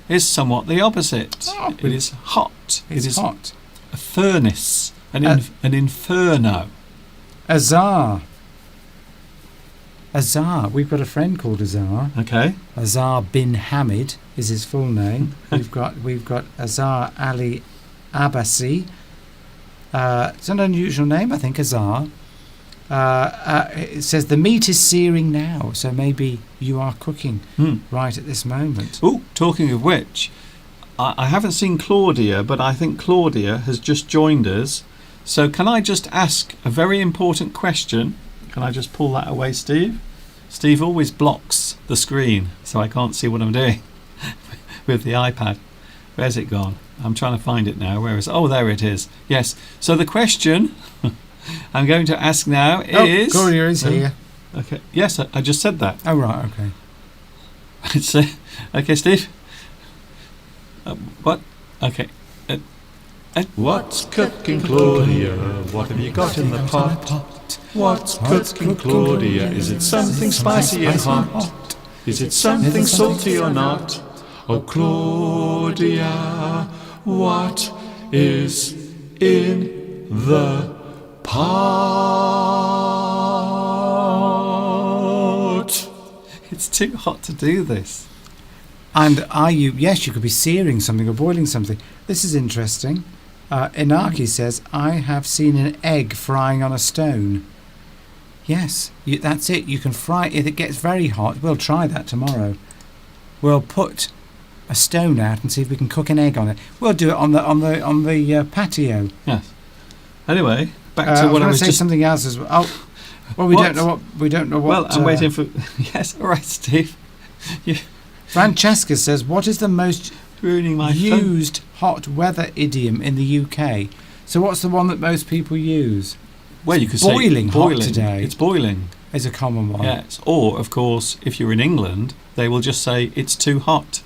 is somewhat the opposite. Oh, It is hot. It's it is hot. a furnace, an inferno. Azar. Azar. We've got a friend called Azar. Okay. Azar bin Hamid is his full name. we've got Azar Ali Abbasi. It's an unusual name, I think. Azar. It says the meat is searing now, so maybe you are cooking right at this moment. Oh, talking of which, I haven't seen Claudia, but I think Claudia has just joined us. So can I just ask a very important question? Can I just pull that away, Steve? Steve always blocks the screen, so I can't see what I'm doing with the iPad. Where's it gone? I'm trying to find it now. Where is it? Oh, there it is. Yes. So the question I'm going to ask now is... Claudia is here. Okay. Yes, I just said that. Oh, right, okay. It's, okay, Steve. What? Okay. What's cooking, Claudia? What have you got in the pot? What's cooking, Claudia? Is it something spicy and hot? Is it something salty or not? Oh, Claudia, what is in the pot? It's too hot to do this. And are you... Yes, you could be searing something or boiling something. This is interesting. Inaki says, I have seen an egg frying on a stone. Yes, that's it. You can fry it. If it gets very hot, we'll try that tomorrow. We'll put a stone out and see if we can cook an egg on it. We'll do it on the patio. Yes. Anyway, back I to what I was say just... something else as well. Oh, well, we What? don't know what. Well, I'm waiting for... Yes, all right, Steve. You're Francesca says, what is the most ruining my fun. used hot weather idiom in the UK? So what's the one that most people use? Well, you could boiling say... hot today. It's boiling. Is a common one. Yes. Or, of course, if you're in England, they will just say, it's too hot.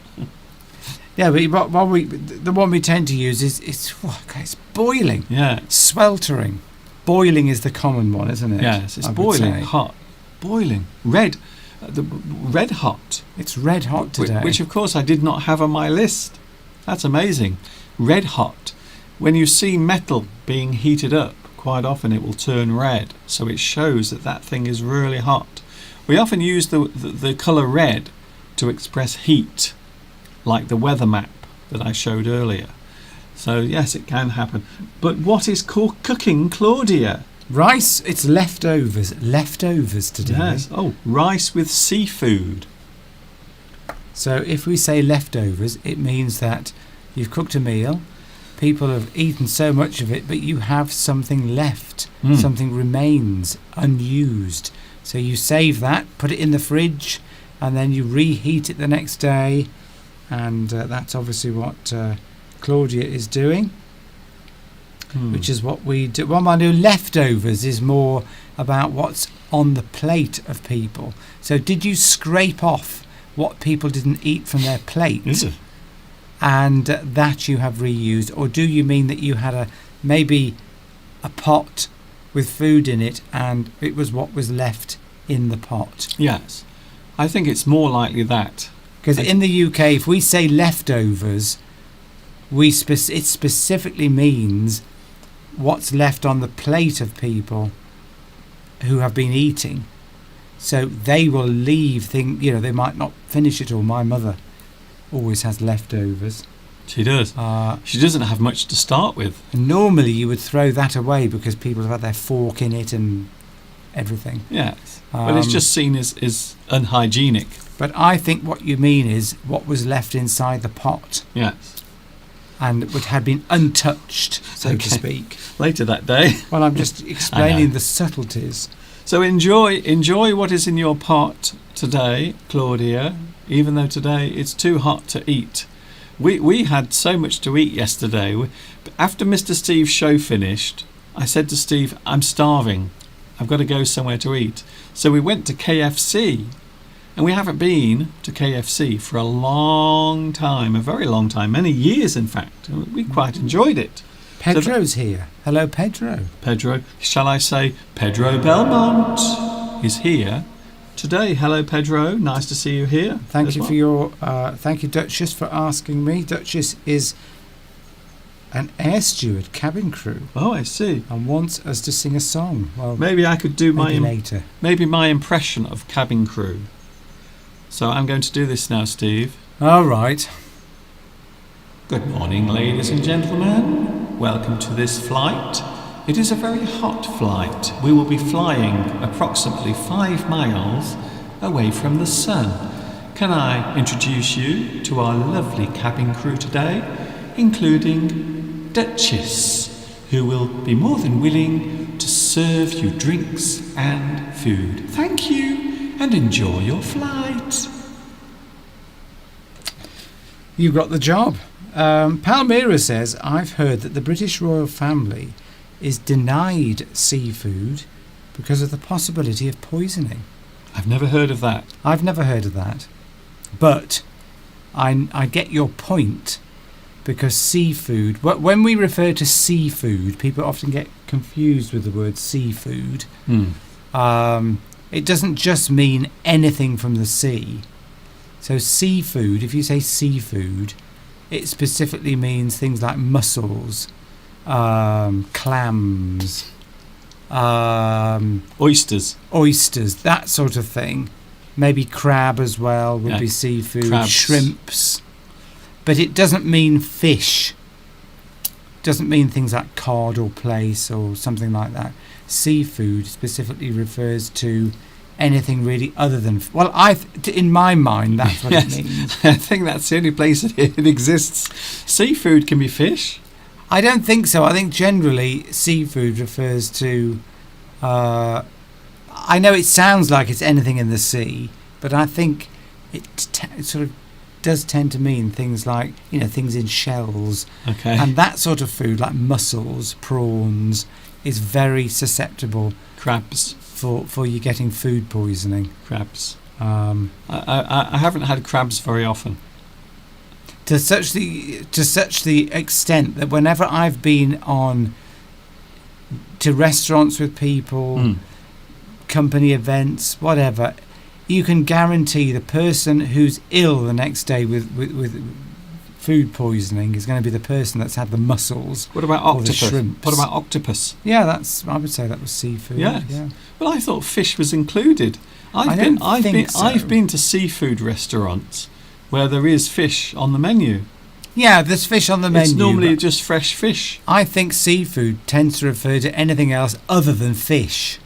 Yeah, but the one we tend to use is it's boiling, Yeah. sweltering. Boiling is the common one, isn't it? Yes, it's I would boiling say. hot. Boiling. Red. The red hot. It's red hot today. Which, of course, I did not have on my list. That's amazing. Red hot. When you see metal being heated up, quite often it will turn red. So it shows that that thing is really hot. We often use the colour red to express heat, like the weather map that I showed earlier. So, yes, it can happen. But what is cooking, Claudia? Rice, it's leftovers. Leftovers today. Yes. Oh, rice with seafood. So if we say leftovers, it means that you've cooked a meal, people have eaten so much of it, but you have something left. Something remains unused. So you save that, put it in the fridge, and then you reheat it the next day. And that's obviously what Claudia is doing, which is what we do. What I do, leftovers is more about what's on the plate of people. So did you scrape off what people didn't eat from their plate? Is it? And that you have reused? Or do you mean that you had maybe a pot with food in it and it was what was left in the pot? Yes. I think it's more likely that. Because in the UK, if we say leftovers, it specifically means what's left on the plate of people who have been eating. So they will leave things, they might not finish it all. My mother always has leftovers. She does. She doesn't have much to start with. And normally you would throw that away because people have had their fork in it and everything. Yes. But it's just seen as unhygienic. But I think what you mean is what was left inside the pot. Yes. And which had been untouched, so to Okay. speak. Later that day. Well, I'm just explaining the subtleties. So enjoy what is in your pot today, Claudia, even though today it's too hot to eat. We had so much to eat yesterday. After Mr. Steve's show finished, I said to Steve, I'm starving. I've got to go somewhere to eat. So we went to KFC. And we haven't been to KFC for a long time, a very long time, many years in fact. And we quite enjoyed it. Pedro's here. Hello, Pedro. Pedro, shall I say Pedro Belmont is here today. Hello, Pedro. Nice to see you here. Thank as you well. for your. Thank you, Duchess, for asking me. Duchess is an air steward, cabin crew, Oh, I see. and wants us to sing a song. Well, Maybe I could do maybe later. my impression of cabin crew. So I'm going to do this now, Steve. All right. Good morning, ladies and gentlemen. Welcome to this flight. It is a very hot flight. We will be flying approximately 5 miles away from the sun. Can I introduce you to our lovely cabin crew today, including Duchess, who will be more than willing to serve you drinks and food. Thank you and enjoy your flight. You got the job. Palmyra says, I've heard that the British royal family is denied seafood because of the possibility of poisoning. I've never heard of that. I've never heard of that. But I get your point, because seafood, when we refer to seafood, people often get confused with the word seafood. It doesn't just mean anything from the sea. So seafood, if you say seafood, it specifically means things like mussels, clams, Oysters. oysters, that sort of thing. Maybe crab as well would Yeah, be seafood, crabs. shrimps. But it doesn't mean fish. Doesn't mean things like cod or plaice or something like that. Seafood specifically refers to anything really other than... Well, in my mind, that's what Yes. it means. I think that's the only place that it exists. Seafood can be fish. I don't think so. I think generally seafood refers to... I know it sounds like it's anything in the sea, but I think it sort of does tend to mean things like, things in shells. Okay. And that sort of food, like mussels, prawns, is very susceptible Crabs. for you getting food poisoning. Crabs. Um, I haven't had crabs very often. to such the extent that whenever I've been to restaurants with people, company events, whatever, you can guarantee the person who's ill the next day with food poisoning is going to be the person that's had the mussels. What about Or the octopus? shrimps. What about octopus? Yeah, I would say that was seafood. Yes. Yeah. Well, I thought fish was included. I've been to seafood restaurants where there is fish on the menu. Yeah, there's fish on the menu. It's normally but just fresh fish. I think seafood tends to refer to anything else other than fish.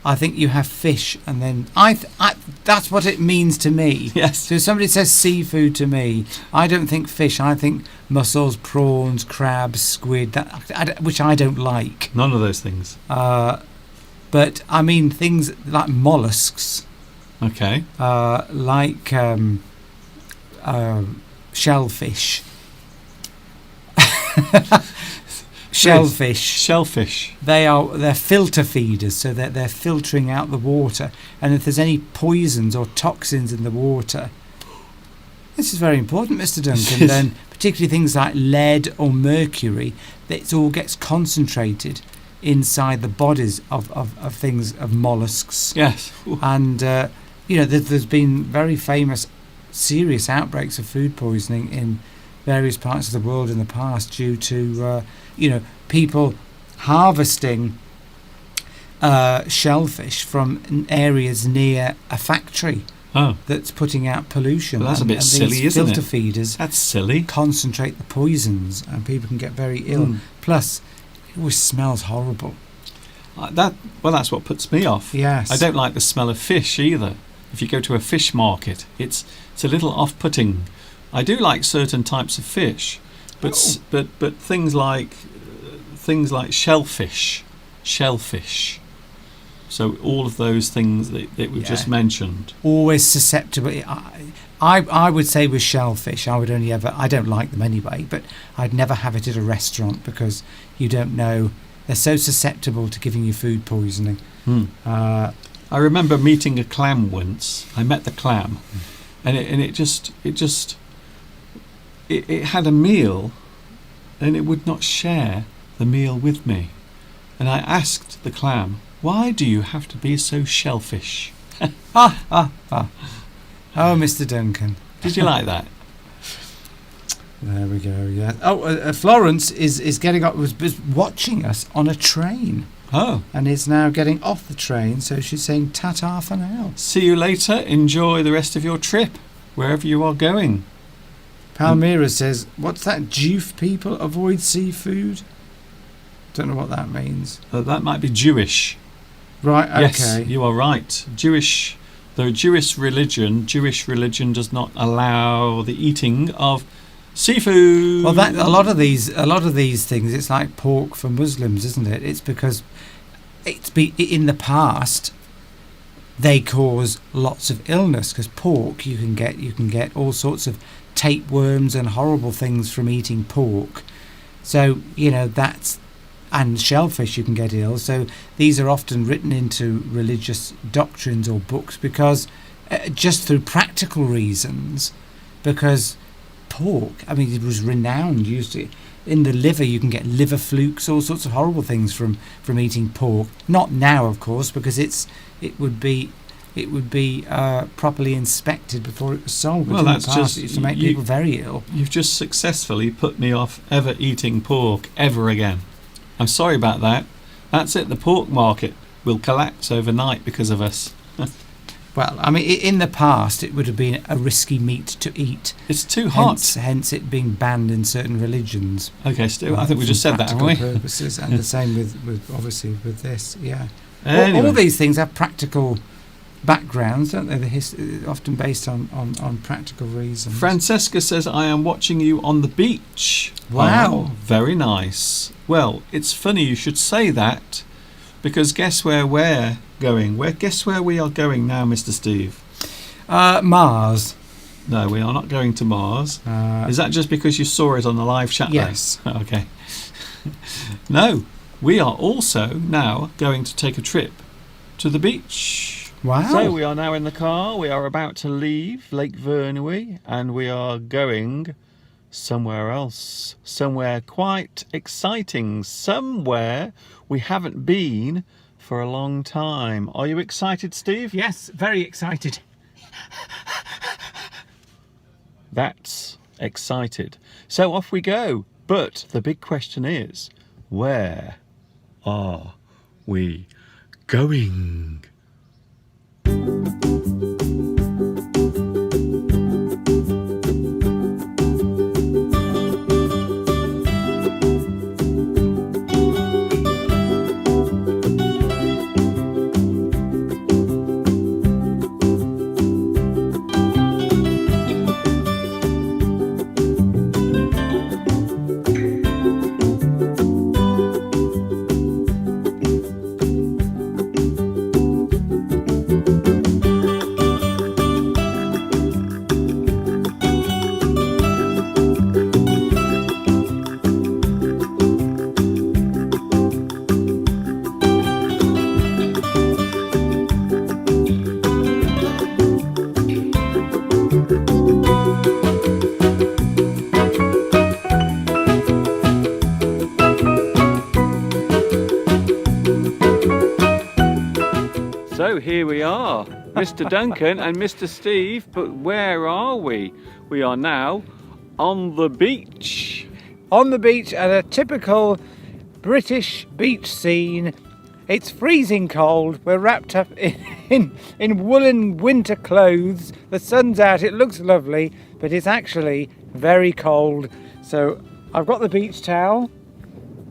I think you have fish, and then that's what it means to me. Yes. So if somebody says seafood to me, I don't think fish. I think mussels, prawns, crabs, squid, which I don't like. None of those things. But I mean things like mollusks, Okay. like shellfish. Shellfish. Shellfish. They're filter feeders, so they're filtering out the water. And if there's any poisons or toxins in the water, this is very important, Mr. Duncan. Then particularly things like lead or mercury, it all gets concentrated inside the bodies of mollusks. Yes. And there's been very famous, serious outbreaks of food poisoning in various parts of the world in the past due to people harvesting shellfish from areas near a factory Oh, that's putting out pollution. Well, that's a bit and silly, these isn't filter it? feeders that's silly. concentrate the poisons, and people can get very ill. Mm. Plus, it always smells horrible. That's what puts me off. Yes. I don't like the smell of fish either. If you go to a fish market, it's a little off-putting. I do like certain types of fish, but things like shellfish. So all of those things that we've just mentioned. Always susceptible. I would say with shellfish, I don't like them anyway, but I'd never have it at a restaurant because you don't know. They're so susceptible to giving you food poisoning. I remember meeting a clam once. I met the clam, and it had a meal, and it would not share the meal with me. And I asked the clam, "Why do you have to be so shellfish?" Oh, Mr. Duncan. Did you like that? There we go. Yeah. Oh, Florence is getting up. Was watching us on a train, Oh, and is now getting off the train. So she's saying ta-ta for now. see you later. Enjoy the rest of your trip, wherever you are going. Palmyra says, "What's that? Joof people avoid seafood." Don't know what that means. That might be Jewish. Right. Okay. Yes, you are right. Jewish religion does not allow the eating of seafood. Well, a lot of these things, it's like pork for Muslims, isn't it? It's because in the past they cause lots of illness. Because pork, you can get all sorts of tapeworms and horrible things from eating pork. So and shellfish, you can get ill. So these are often written into religious doctrines or books because just through practical reasons. Because pork, I mean, it was renowned. In the liver, you can get liver flukes, all sorts of horrible things from eating pork. Not now, of course, because it would be properly inspected before it was sold. But Well, in the that's past, just- it used to make people very ill. You've just successfully put me off ever eating pork ever again. I'm sorry about that. That's it. The pork market will collapse overnight because of us. Well, I mean, in the past, it would have been a risky meat to eat. It's too hot. Hence it being banned in certain religions. Okay, Stu, I think we just said that, haven't we? Purposes, and the same with obviously with this. Yeah. Anyway. All these things have practical backgrounds, don't they? Often based on practical reasons. Francesca says, "I am watching you on the beach." Wow. Oh, very nice. Well, it's funny you should say that, because guess where we're going? Guess where we are going now, Mr. Steve? Mars. No, we are not going to Mars. Is that just because you saw it on the live chat? Yes. There? Okay. No, we are also now going to take a trip to the beach. Wow. So we are now in the car. We are about to leave Lake Vyrnwy, and we are going somewhere else. Somewhere quite exciting. Somewhere we haven't been for a long time. Are you excited, Steve? Yes, very excited. That's excited. So off we go. But the big question is, where are we going? So here we are, Mr. Duncan and Mr. Steve, but where are we? We are now on the beach. On the beach at a typical British beach scene. It's freezing cold. We're wrapped up in woolen winter clothes. The sun's out. It looks lovely, but it's actually very cold. So I've got the beach towel.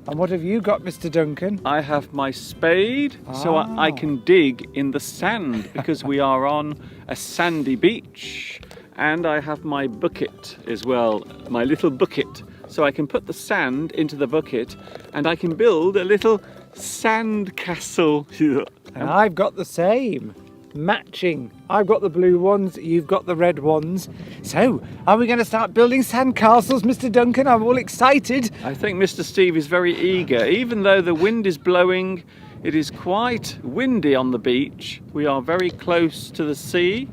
And what have you got, Mr. Duncan? I have my spade, so I can dig in the sand because we are on a sandy beach. And I have my bucket as well, my little bucket. So I can put the sand into the bucket and I can build a little sand castle. And I've got the same. Matching. I've got the blue ones, you've got the red ones. So, are we going to start building sand castles, Mr. Duncan? I'm all excited. I think Mr. Steve is very eager. Even though the wind is blowing, it is quite windy on the beach. We are very close to the sea.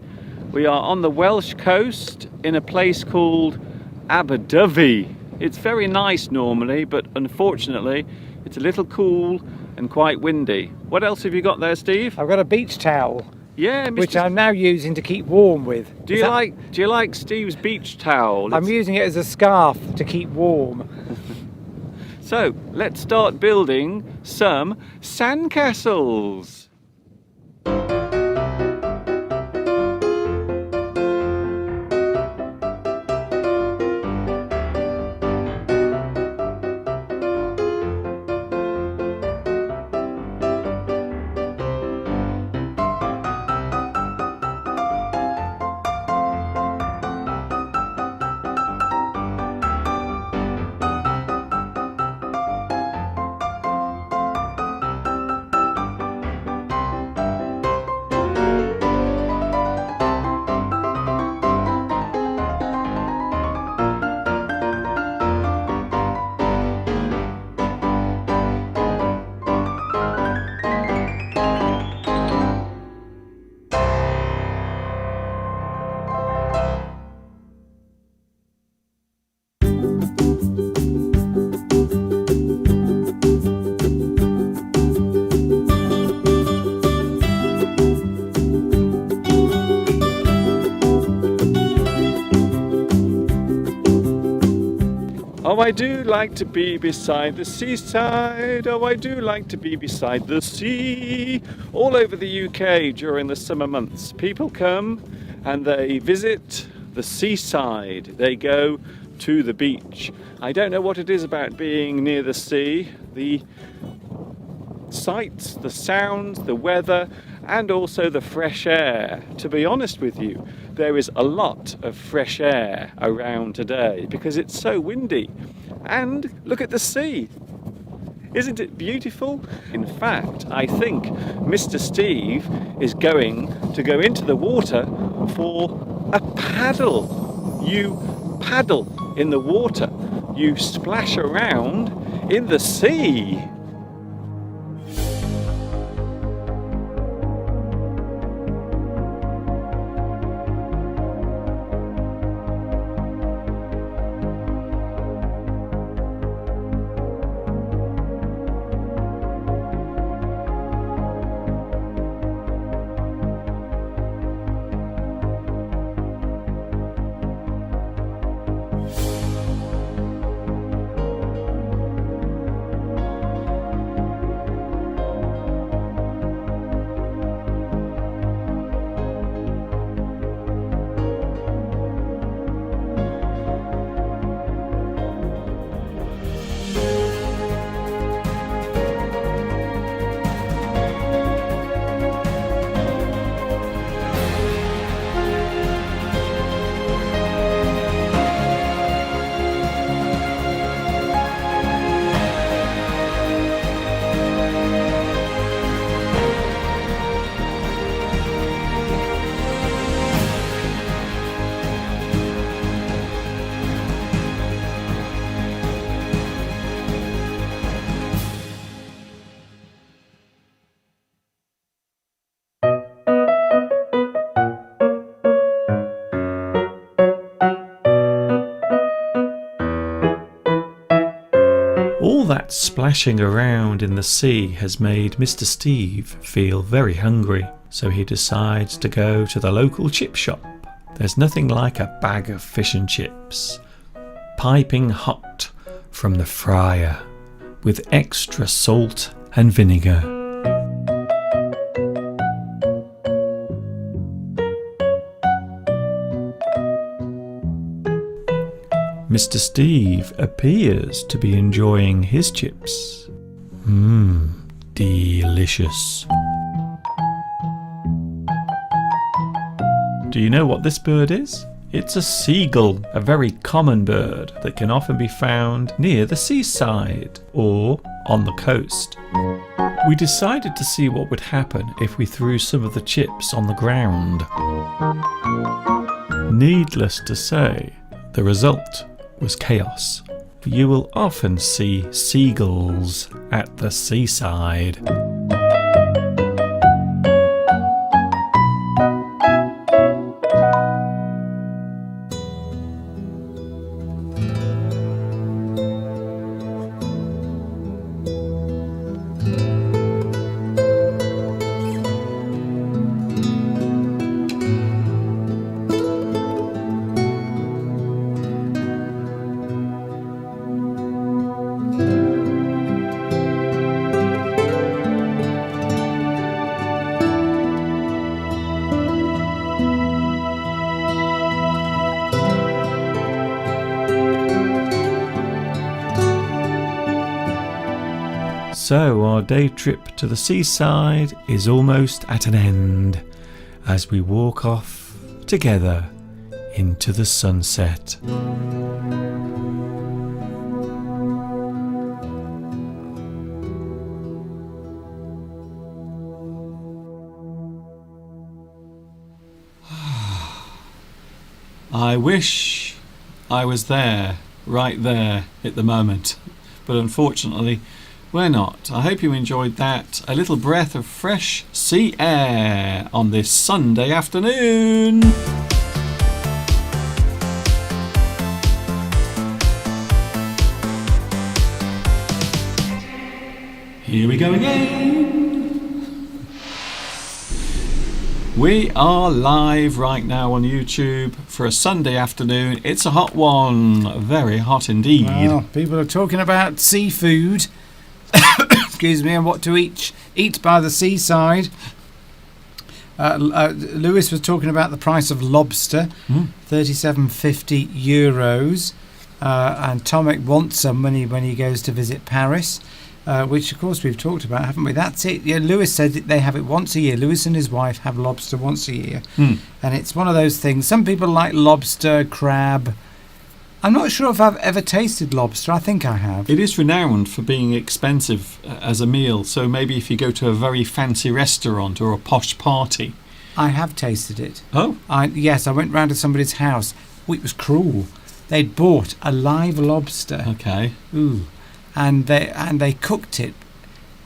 We are on the Welsh coast in a place called Aberdyfi. It's very nice normally, but unfortunately it's a little cool and quite windy. What else have you got there, Steve? I've got a beach towel. Yeah, Mr. Which I'm now using to keep warm with. Do you like Steve's beach towel? I'm using it as a scarf to keep warm. So let's start building some sandcastles. Oh, I do like to be beside the seaside. Oh, I do like to be beside the sea. All over the UK during the summer months, people come and they visit the seaside. They go to the beach. I don't know what it is about being near the sea. The sights, the sounds, the weather, and also the fresh air. To be honest with you, there is a lot of fresh air around today because it's so windy. And look at the sea. Isn't it beautiful? In fact, I think Mr. Steve is going to go into the water for a paddle. You paddle in the water. You splash around in the sea. All that splashing around in the sea has made Mr. Steve feel very hungry, so he decides to go to the local chip shop. There's nothing like a bag of fish and chips. piping hot from the fryer, with extra salt and vinegar. Mr. Steve appears to be enjoying his chips. Delicious. Do you know what this bird is? It's a seagull, a very common bird that can often be found near the seaside or on the coast. We decided to see what would happen if we threw some of the chips on the ground. Needless to say, the result was chaos. You will often see seagulls at the seaside. So our day trip to the seaside is almost at an end as we walk off together into the sunset. I wish I was there, right there at the moment, but unfortunately we're not. I hope you enjoyed that. A little breath of fresh sea air on this Sunday afternoon. Here we go again. We are live right now on YouTube for a Sunday afternoon. It's a hot one. Very hot indeed. Well, people are talking about seafood. Excuse me, and what to eat by the seaside. Lewis was talking about the price of lobster, €37.50, and Tomek wants some when he goes to visit Paris, which of course we've talked about, haven't we? That's it. Yeah, Lewis said that they have it once a year. Lewis and his wife have lobster once a year, and it's one of those things. Some people like lobster, crab. I'm not sure if I've ever tasted lobster. I think I have. It is renowned for being expensive as a meal, so maybe if you go to a very fancy restaurant or a posh party. I have tasted it. Oh? Yes, I went round to somebody's house. Oh, it was cruel. They'd bought a live lobster. Okay. Ooh. And they cooked it.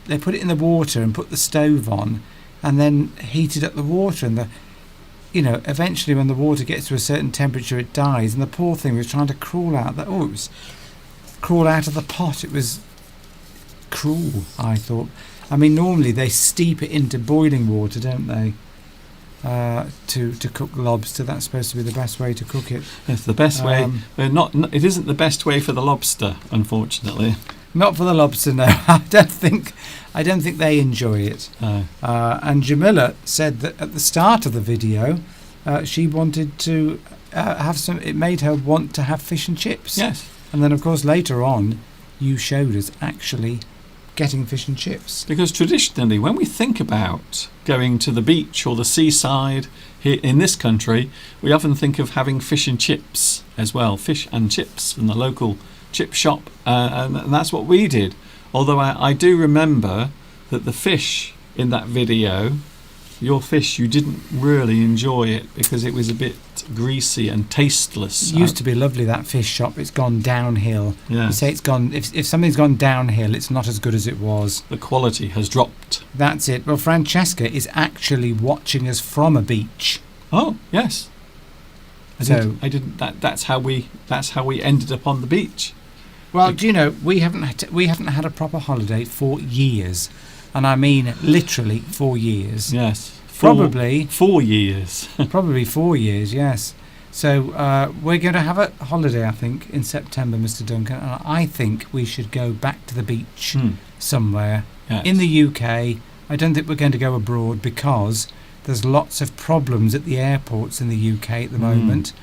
They put it in the water and put the stove on and then heated up the water, and eventually when the water gets to a certain temperature it dies, and the poor thing was trying to crawl out crawl out of the pot. It was cruel, I thought. I mean, normally they steep it into boiling water, don't they, to cook lobster. That's supposed to be the best way to cook it. It's the best way. It isn't the best way for the lobster, unfortunately. Not for the lobster, no. I don't think they enjoy it. And Jamila said that at the start of the video, she wanted to have some. It made her want to have fish and chips. Yes. And then, of course, later on, you showed us actually getting fish and chips. Because traditionally, when we think about going to the beach or the seaside here in this country, we often think of having fish and chips as well. Fish and chips from the local chip shop, and that's what we did. Although I do remember that the fish in that video, your fish, you didn't really enjoy it because it was a bit greasy and tasteless. It used to be lovely, that fish shop. It's gone downhill. Yeah. You say it's gone. If something's gone downhill, it's not as good as it was. The quality has dropped. That's it. Well, Francesca is actually watching us from a beach. Oh yes. That's how we ended up on the beach. Well, do you know, we haven't had a proper holiday for years, and I mean literally 4 years. Yes, probably 4 years. Probably 4 years. Yes, So we're going to have a holiday, I think, in September, Mr. Duncan, and I think we should go back to the beach somewhere Yes. in the UK. I don't think we're going to go abroad because there's lots of problems at the airports in the UK at the moment.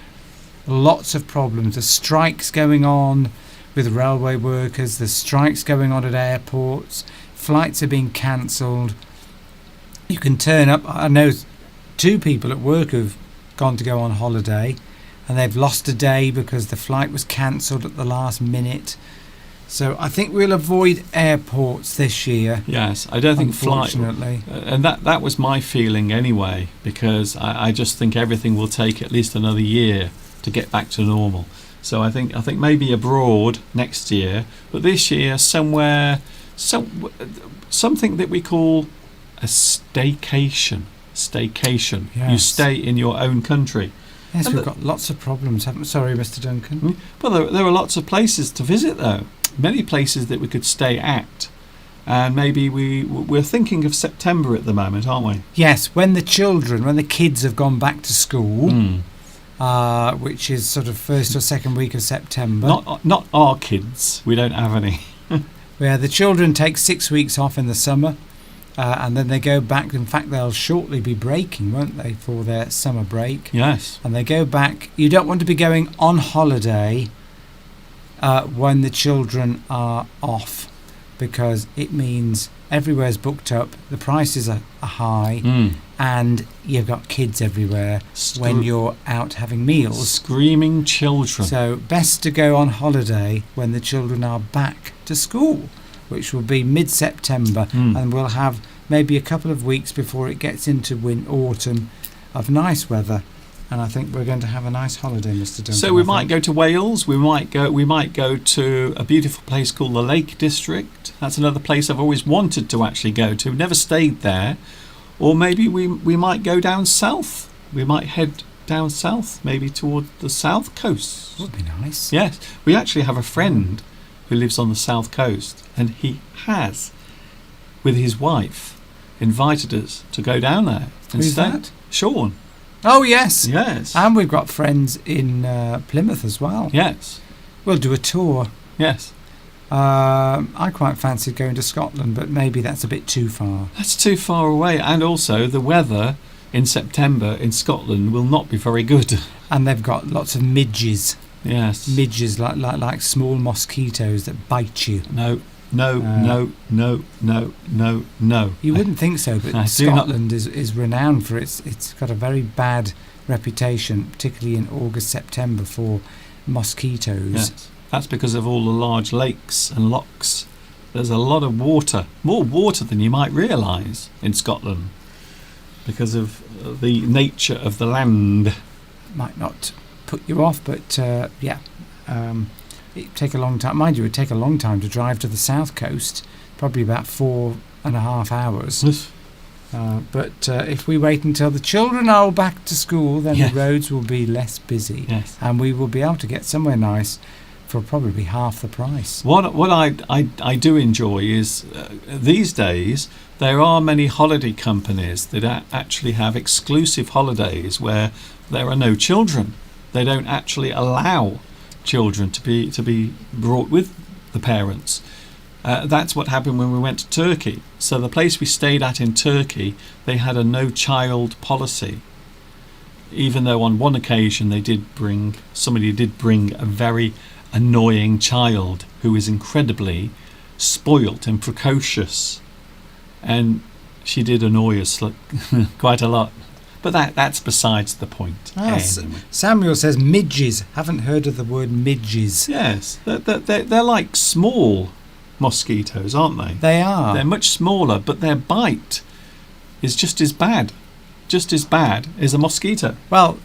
Lots of problems. There's strikes going on with railway workers. There's strikes going on at airports. Flights are being cancelled. You can turn up. I know 2 people at work who've gone to go on holiday and they've lost a day because the flight was cancelled at the last minute. So I think we'll avoid airports this year. Yes, I don't think flight. Unfortunately. And that was my feeling anyway, because I just think everything will take at least another year to get back to normal. So I think maybe abroad next year, but this year somewhere, something that we call a staycation. Staycation. You Yes. stay in your own country. Yes, And we've got lots of problems, haven't we? Sorry, Mr. Duncan. Well, there are lots of places to visit, though. Many places that we could stay at. And maybe we're thinking of September at the moment, aren't we? Yes, when the kids have gone back to school, which is sort of first or second week of September. Not our kids. We don't have any. Where the children take 6 weeks off in the summer, and then they go back. In fact, they'll shortly be breaking, won't they, for their summer break? Yes. And they go back. You don't want to be going on holiday when the children are off, because it means everywhere's booked up, the prices are high, and you've got kids everywhere when you're out having meals. Screaming children. So best to go on holiday when the children are back to school, which will be mid-September, and we'll have maybe a couple of weeks before it gets into autumn of nice weather. And I think we're going to have a nice holiday, Mr. Duncan. So we might go to Wales. We might go to a beautiful place called the Lake District. That's another place I've always wanted to actually go to. Never stayed there. Or maybe we might go down south. We might head down south, maybe toward the south coast. Would be nice. Yes, we actually have a friend who lives on the south coast, and he has, with his wife, invited us to go down there and Who's stay. that? Sean. Oh, yes. Yes. And we've got friends in Plymouth as well. Yes. We'll do a tour. Yes. I quite fancied going to Scotland, but maybe that's a bit too far. That's too far away, and also the weather in September in Scotland will not be very good. And they've got lots of midges. Yes. Midges like small mosquitoes that bite you. No. You wouldn't think so, I but do not- Scotland is renowned for it's got a very bad reputation, particularly in August, September, for mosquitoes. Yes. That's because of all the large lakes and lochs. There's a lot of water, more water than you might realise in Scotland, because of the nature of the land. Might not put you off, but it'd take a long time. Mind you, it'd take a long time to drive to the south coast, probably about 4.5 hours. But if we wait until the children are all back to school, then Yes. the roads will be less busy, Yes. and we will be able to get somewhere nice for probably half the price. What I do enjoy is these days there are many holiday companies that actually have exclusive holidays where there are no children. They don't actually allow children to be brought with the parents. That's what happened when we went to Turkey. So the place we stayed at in Turkey, they had a no child policy. Even though on one occasion somebody did bring a very annoying child who is incredibly spoilt and precocious, and she did annoy us quite a lot. But that's besides the point. Anyway. Samuel says midges. Haven't heard of the word midges. Yes, they're like small mosquitoes, aren't they? They are. They're much smaller, but their bite is just as bad as a mosquito. Well,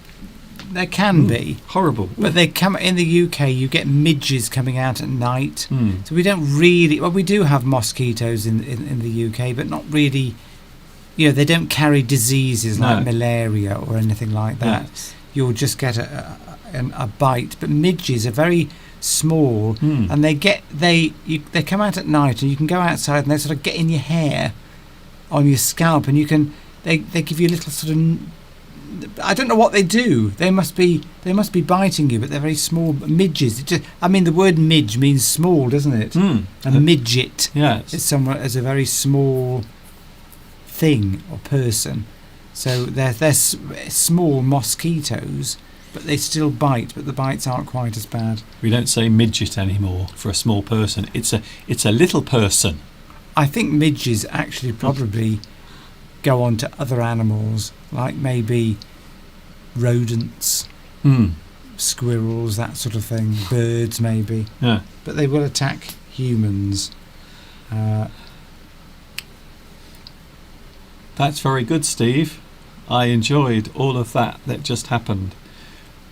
there can be. Horrible. But they come in the UK. You get midges coming out at night, Mm. so we don't really. Well, we do have mosquitoes in the UK, but not really. You know, they don't carry diseases like No. malaria or anything like that. Yes. You'll just get a bite. But midges are very small, Mm. and they come out at night, and you can go outside, and they sort of get in your hair, on your scalp, and they give you a little sort of I don't know what they do. They must be biting you, but they're very small midges. The word midge means small, doesn't it? A midget. Yes. It's someone as a very small thing or person. So they're small mosquitoes, but they still bite. But the bites aren't quite as bad. We don't say midget anymore for a small person. It's a little person. I think midges actually probably go on to other animals, like maybe rodents, squirrels, that sort of thing, birds maybe. Yeah. But they will attack humans. That's very good, Steve. I enjoyed all of that just happened.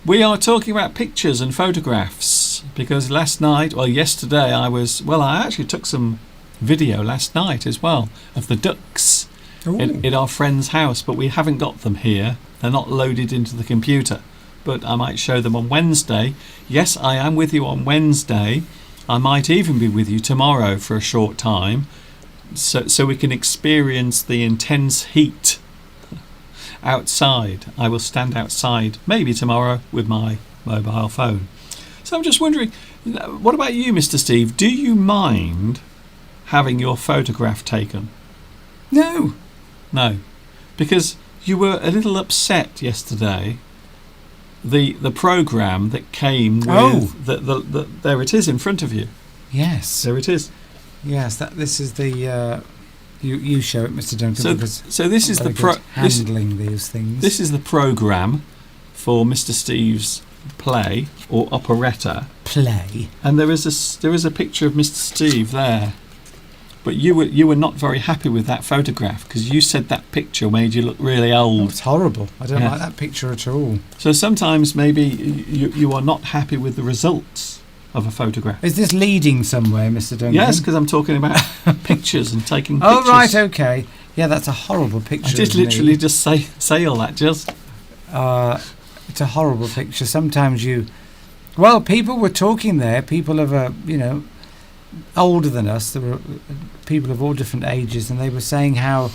We are talking about pictures and photographs because yesterday I actually took some video last night as well of the ducks in our friend's house, but we haven't got them here. They're not loaded into the computer, but I might show them on Wednesday. Yes, I am with you on Wednesday. I might even be with you tomorrow for a short time, so we can experience the intense heat outside. I will stand outside maybe tomorrow with my mobile phone. So I'm just wondering, what about you, Mr. Steve? Do you mind having your photograph taken? No. No, because you were a little upset yesterday. The program that came with there it is in front of you. Yes. There it is. Yes, this is the you show it, Mr. Duncan. So this is the handling these things. This is the program for Mr. Steve's play or operetta. Play. And there is a picture of Mr. Steve there. But you were not very happy with that photograph because you said that picture made you look really old. It's horrible. I don't like that picture at all. So sometimes maybe you are not happy with the results of a photograph. Is this leading somewhere, Mr. Duncan? Yes, because I'm talking about pictures and taking pictures. Oh, right, okay. Yeah, that's a horrible picture. I did literally just say all that, just. It's a horrible picture. Sometimes people were talking there, people of older than us. There were people of all different ages, and they were saying how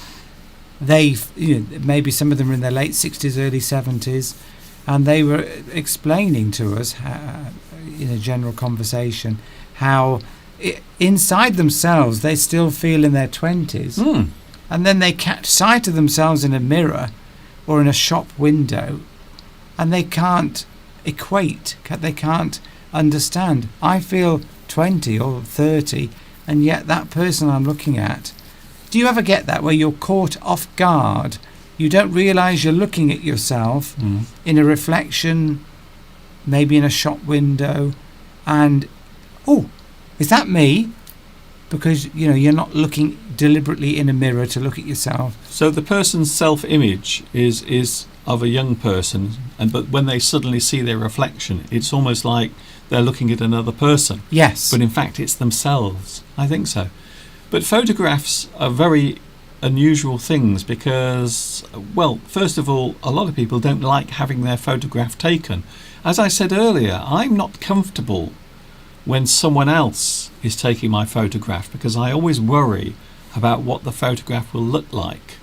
maybe some of them were in their late 60s, early 70s, and they were explaining to us in a general conversation how inside themselves they still feel in their 20s, and then they catch sight of themselves in a mirror or in a shop window, and they can't equate, they can't understand. I feel 20 or 30, and yet that person I'm looking at, do you ever get that where you're caught off guard? You don't realise you're looking at yourself in a reflection, maybe in a shop window, and is that me? Because you're not looking deliberately in a mirror to look at yourself. So the person's self-image is of a young person, but when they suddenly see their reflection, it's almost like they're looking at another person. Yes. But in fact, it's themselves. I think so. But photographs are very unusual things because, well, first of all, a lot of people don't like having their photograph taken. As I said earlier, I'm not comfortable when someone else is taking my photograph because I always worry about what the photograph will look like.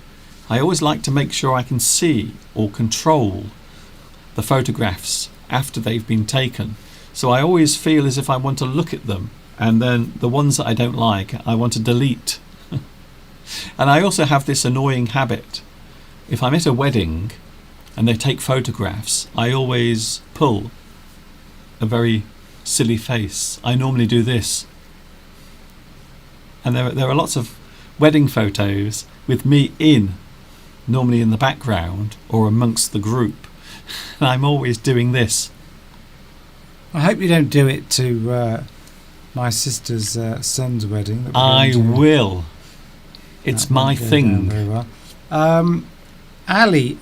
I always like to make sure I can see or control the photographs after they've been taken. So I always feel as if I want to look at them, and then the ones that I don't like, I want to delete. And I also have this annoying habit. If I'm at a wedding and they take photographs, I always pull a very silly face. I normally do this. And there are lots of wedding photos with me normally in the background or amongst the group. And I'm always doing this. I hope you don't do it to my sister's son's wedding. I will. It's my thing. Very well. Azar Ali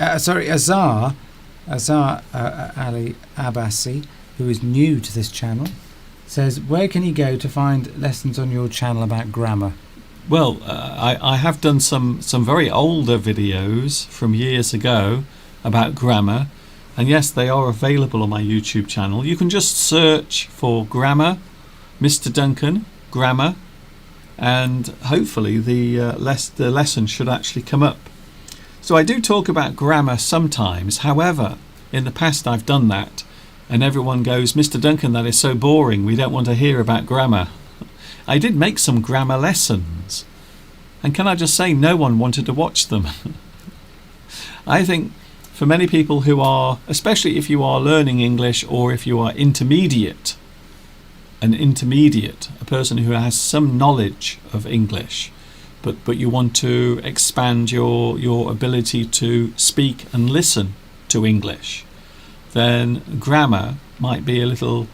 Abbasi, who is new to this channel, says, where can he go to find lessons on your channel about grammar? Well, I have done some very older videos from years ago about grammar, and yes, they are available on my YouTube channel. You can just search for grammar, Mr. Duncan, grammar, and hopefully the lesson should actually come up. So I do talk about grammar sometimes. However, in the past I've done that, and everyone goes, Mr. Duncan, that is so boring. We don't want to hear about grammar. I did make some grammar lessons. And can I just say, no one wanted to watch them. I think for many people who are, especially if you are learning English or if you are intermediate, a person who has some knowledge of English, but you want to expand your ability to speak and listen to English, then grammar might be a little...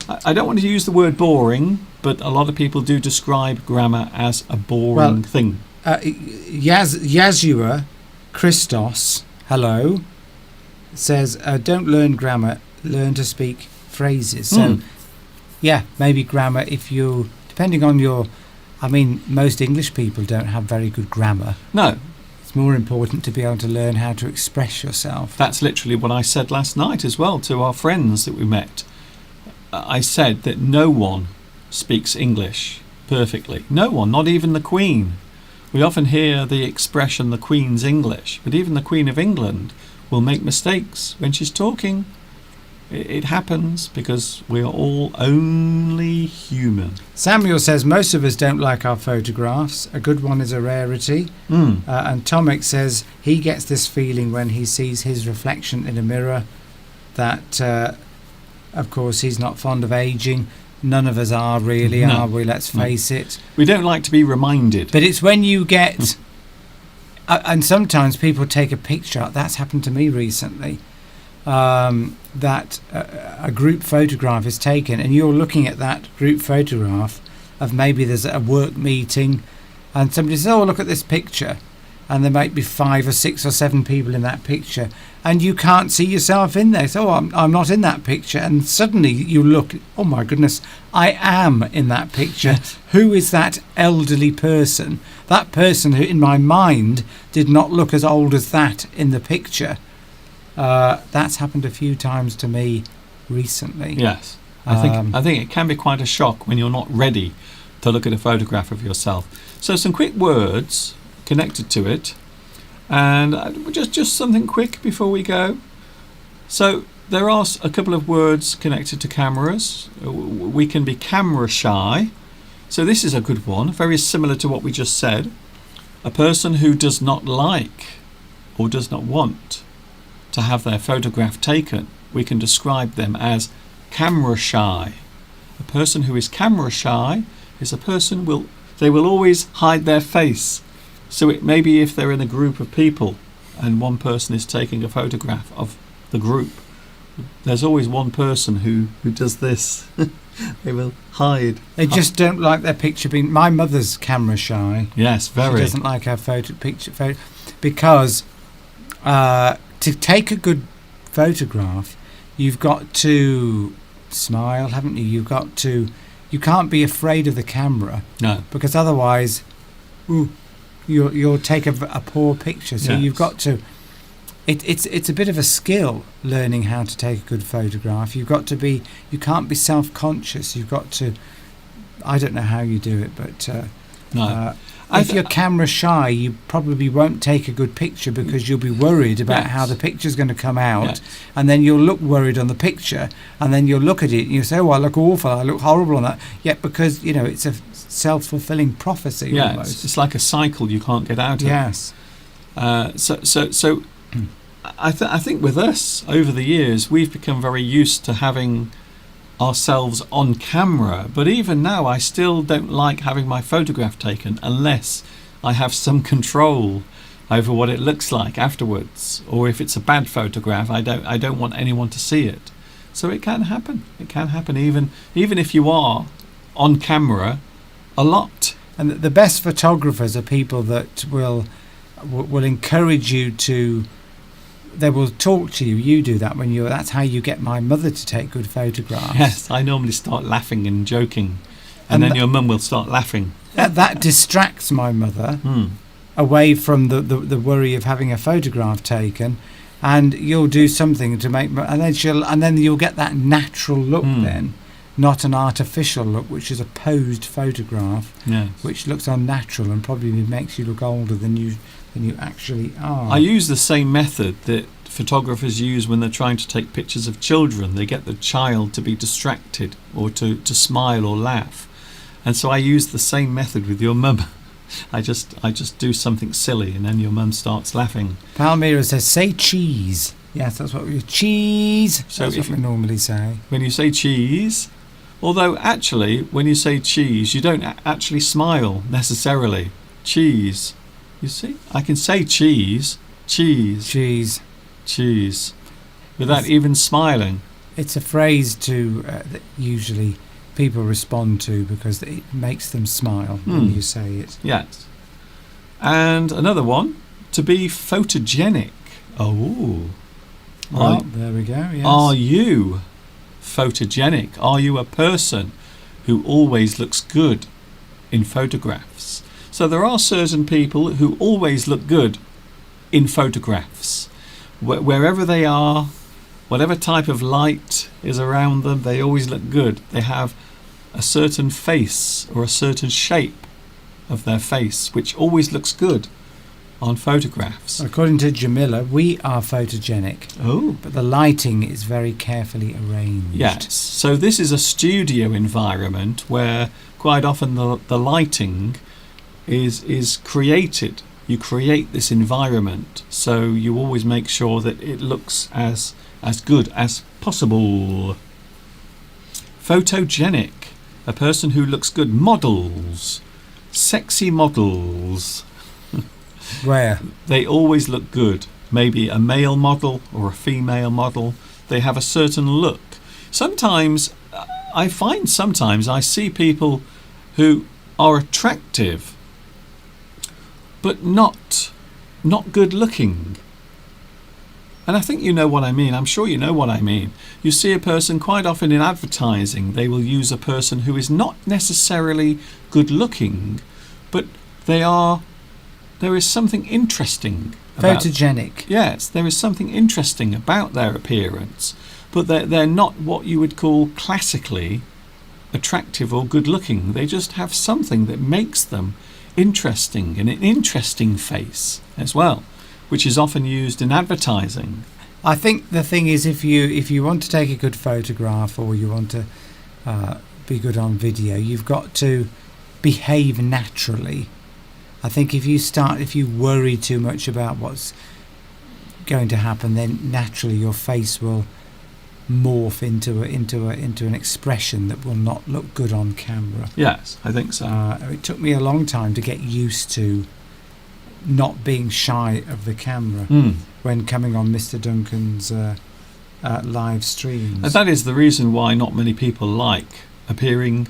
I don't want to use the word boring, but a lot of people do describe grammar as a boring thing. Yazua Christos, hello, says, don't learn grammar, learn to speak phrases. So, yeah, maybe grammar, if you, depending on your... I mean, most English people don't have very good grammar. No. It's more important to be able to learn how to express yourself. That's literally what I said last night as well to our friends that we met. I said that no one speaks English perfectly. No one, not even the Queen. We often hear the expression the Queen's English, but even the Queen of England will make mistakes when she's talking. It happens because we are all only human. Samuel says most of us don't like our photographs. A good one is a rarity. And Tomek says he gets this feeling when he sees his reflection in a mirror that, of course, he's not fond of aging. None of us are really, are we? Let's face it. We don't like to be reminded. But it's when you get... and sometimes people take a picture. That's happened to me recently. That a group photograph is taken and you're looking at that group photograph of maybe there's a work meeting and somebody says, oh, look at this picture, and there might be 5 or 6 or 7 people in that picture and you can't see yourself in there. So I'm not in that picture, and suddenly you look, oh my goodness, I am in that picture. Yes. Who is that elderly person? That person who in my mind did not look as old as that in the picture. That's happened a few times to me recently. Yes, I think it can be quite a shock when you're not ready to look at a photograph of yourself. So some quick words connected to it, and just something quick before we go. So there are a couple of words connected to cameras. We can be camera shy. So this is a good one, very similar to what we just said. A person who does not like or does not want to have their photograph taken, we can describe them as camera shy. A person who is camera shy is a person they will always hide their face. So it maybe if they're in a group of people and one person is taking a photograph of the group, there's always one person who does this. They will hide. They just don't like their picture being... My mother's camera shy. Yes, very. She doesn't like her picture because to take a good photograph, you've got to smile, haven't you? You can't be afraid of the camera. No. Because otherwise, you'll take a poor picture. So yes. You've got to... It's a bit of a skill learning how to take a good photograph. You can't be self-conscious. You've got to... I don't know how you do it, but... no. If you're camera shy, you probably won't take a good picture because you'll be worried about yes. how the picture's going to come out, yes. and then you'll look worried on the picture, and then you'll look at it and you say, "Oh, I look awful. I look horrible on that." Yet because it's a self-fulfilling prophecy. Yeah, almost. it's like a cycle you can't get out of. Yes. So I think with us over the years we've become very used to having ourselves on camera, but even now I still don't like having my photograph taken unless I have some control over what it looks like afterwards, or if it's a bad photograph I don't want anyone to see it. So it can happen even if you are on camera a lot. And the best photographers are people that will encourage you to... They will talk to you. You do that that's how you get my mother to take good photographs. Yes, I normally start laughing and joking, and then your mum will start laughing. That distracts my mother away from the worry of having a photograph taken, and you'll do something to make, and then you'll get that natural look then, not an artificial look, which is a posed photograph, Yes. which looks unnatural and probably makes you look older than you actually are. I use the same method that photographers use when they're trying to take pictures of children. They get the child to be distracted or to smile or laugh. And so I use the same method with your mum. I just do something silly and then your mum starts laughing. Palmyra says, say cheese. Yes, that's what we cheese. So That's if what we normally say. When you say cheese, although actually when you say cheese, you don't actually smile necessarily. Cheese. You see? I can say cheese, Cheese. cheese, without even smiling. It's a phrase that usually people respond to because it makes them smile when you say it. Yes. And another one, to be photogenic. Oh. Well, there we go. Yes. Are you photogenic? Are you a person who always looks good in photographs? So there are certain people who always look good in photographs. Wherever they are, whatever type of light is around them, they always look good. They have a certain face or a certain shape of their face which always looks good on photographs. According to Jamila, we are photogenic, Oh. but the lighting is very carefully arranged. Yes. So this is a studio environment where quite often the lighting is created. You create this environment, so you always make sure that it looks as good as possible. Photogenic, a person who looks good. Models, sexy models. Where? They always look good. Maybe a male model or a female model. They have a certain look. Sometimes I see people who are attractive but not good looking. And I think you know what I mean. I'm sure you know what I mean. You see a person quite often in advertising, they will use a person who is not necessarily good looking, but there is something interesting about. Photogenic. Yes, there is something interesting about their appearance, but they're not what you would call classically attractive or good looking. They just have something that makes them interesting, and an interesting face as well, which is often used in advertising. I think the thing is, if you want to take a good photograph or you want to be good on video, you've got to behave naturally. I think if you worry too much about what's going to happen, then naturally your face will morph into an expression that will not look good on camera. Yes, I think so. It took me a long time to get used to not being shy of the camera when coming on Mr. Duncan's live streams. And that is the reason why not many people like appearing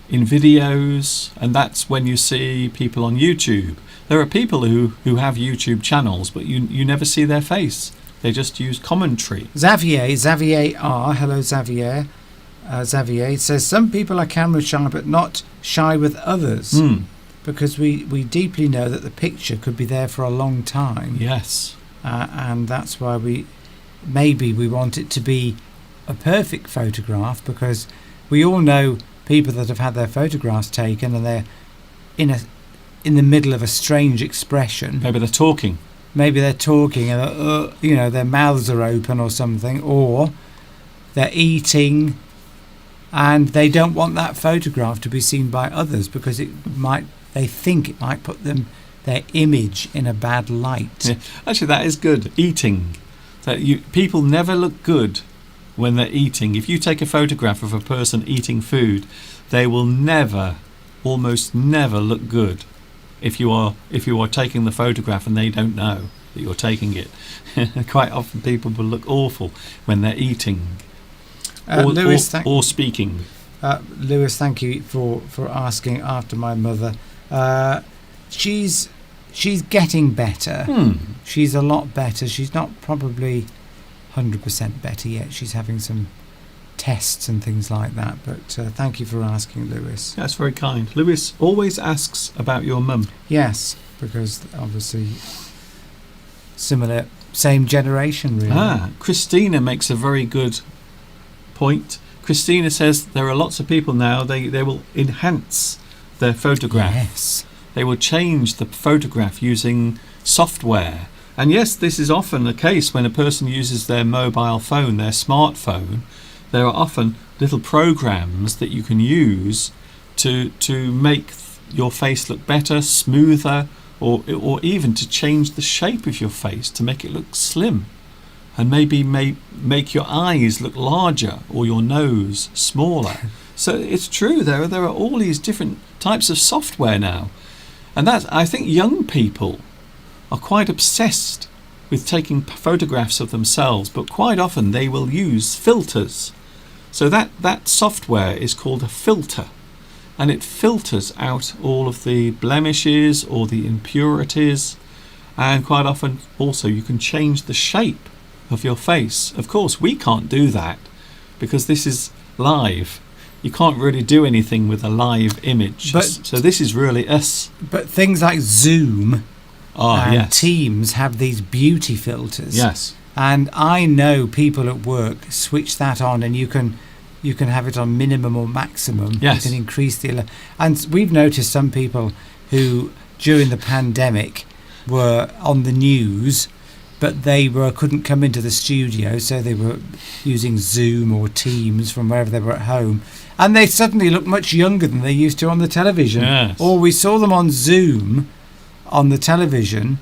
in videos, and that's when you see people on YouTube. There are people who have YouTube channels, but you never see their face. They just use commentary. Xavier R. Hello, Xavier. Xavier says some people are camera shy, but not shy with others, because we deeply know that the picture could be there for a long time. Yes. And that's why we want it to be a perfect photograph, because we all know people that have had their photographs taken and they're in the middle of a strange expression. Maybe they're talking. Maybe they're talking and their mouths are open or something, or they're eating and they don't want that photograph to be seen by others because they think it might put their image in a bad light. Yeah. Actually, that is good. Eating. People never look good when they're eating. If you take a photograph of a person eating food, they will almost never look good. If you are taking the photograph and they don't know that you're taking it. Quite often people will look awful when they're eating or speaking. Lewis, thank you for asking after my mother. She's getting better. She's a lot better. She's not probably 100% better yet. She's having some tests and things like that, but thank you for asking, Lewis. That's very kind. Lewis always asks about your mum. Yes, because obviously same generation, really. Christina makes a very good point. Christina says there are lots of people now, they will enhance their photograph. Yes. They will change the photograph using software. And yes, this is often the case when a person uses their mobile phone, their smartphone. There are often little programs that you can use to make your face look better, smoother, or even to change the shape of your face to make it look slim, and maybe make your eyes look larger or your nose smaller. So it's true, there are all these different types of software now. And I think young people are quite obsessed with taking photographs of themselves, but quite often they will use filters. So that software is called a filter, and it filters out all of the blemishes or the impurities, and quite often also you can change the shape of your face. Of course, we can't do that because this is live. You can't really do anything with a live image. So this is really us. But things like Zoom and yes. Teams have these beauty filters. Yes. And I know people at work switch that on, and you can have it on minimum or maximum. Yes. You can increase and we've noticed some people who during the pandemic were on the news, but they couldn't come into the studio, so they were using Zoom or Teams from wherever they were at home, and they suddenly looked much younger than they used to on the television. Yes. Or we saw them on Zoom on the television,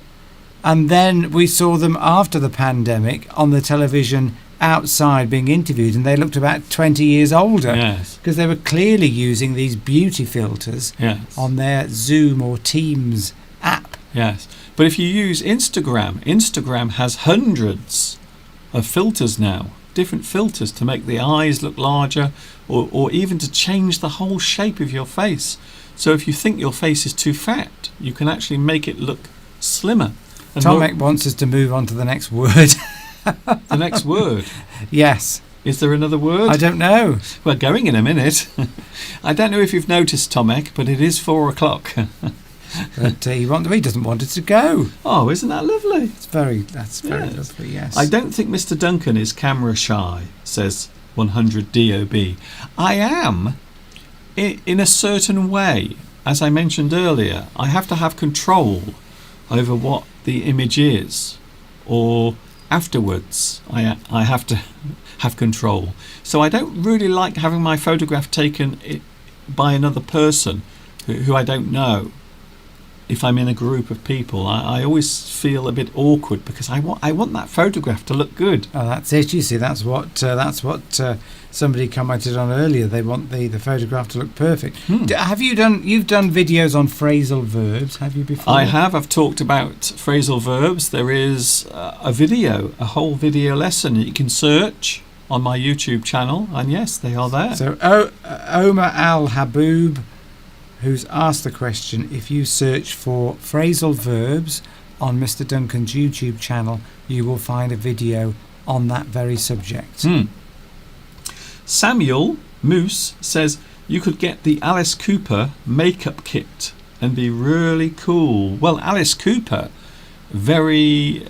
and then we saw them after the pandemic on the television outside being interviewed, and they looked about 20 years older. Yes. Because they were clearly using these beauty filters Yes. on their Zoom or Teams app. Yes. But if you use Instagram has hundreds of filters now, different filters to make the eyes look larger, or even to change the whole shape of your face. So if you think your face is too fat, you can actually make it look slimmer. And Tomek wants us to move on to the next word. the next word. Yes. Is there another word? I don't know. We're going in a minute. I don't know if you've noticed, Tomek, but it is 4 o'clock. But he doesn't want it to go. Oh, isn't that lovely? That's very Yes. lovely, yes. I don't think Mr. Duncan is camera shy, says 100 DOB. I am, in a certain way. As I mentioned earlier, I have to have control over what the image is, or afterwards I have to have control. So I don't really like having my photograph taken by another person who I don't know. If I'm in a group of people, I always feel a bit awkward because I want that photograph to look good. Oh, that's it. You see, that's what somebody commented on earlier. They want the photograph to look perfect. You've done videos on phrasal verbs? Have you before? I have. I've talked about phrasal verbs. There is a whole video lesson that you can search on my YouTube channel, and yes, they are there. So Omar Al Haboub, who's asked the question, if you search for phrasal verbs on Mr. Duncan's YouTube channel, you will find a video on that very subject. Samuel Moose says you could get the Alice Cooper makeup kit and be really cool. Well, Alice Cooper, I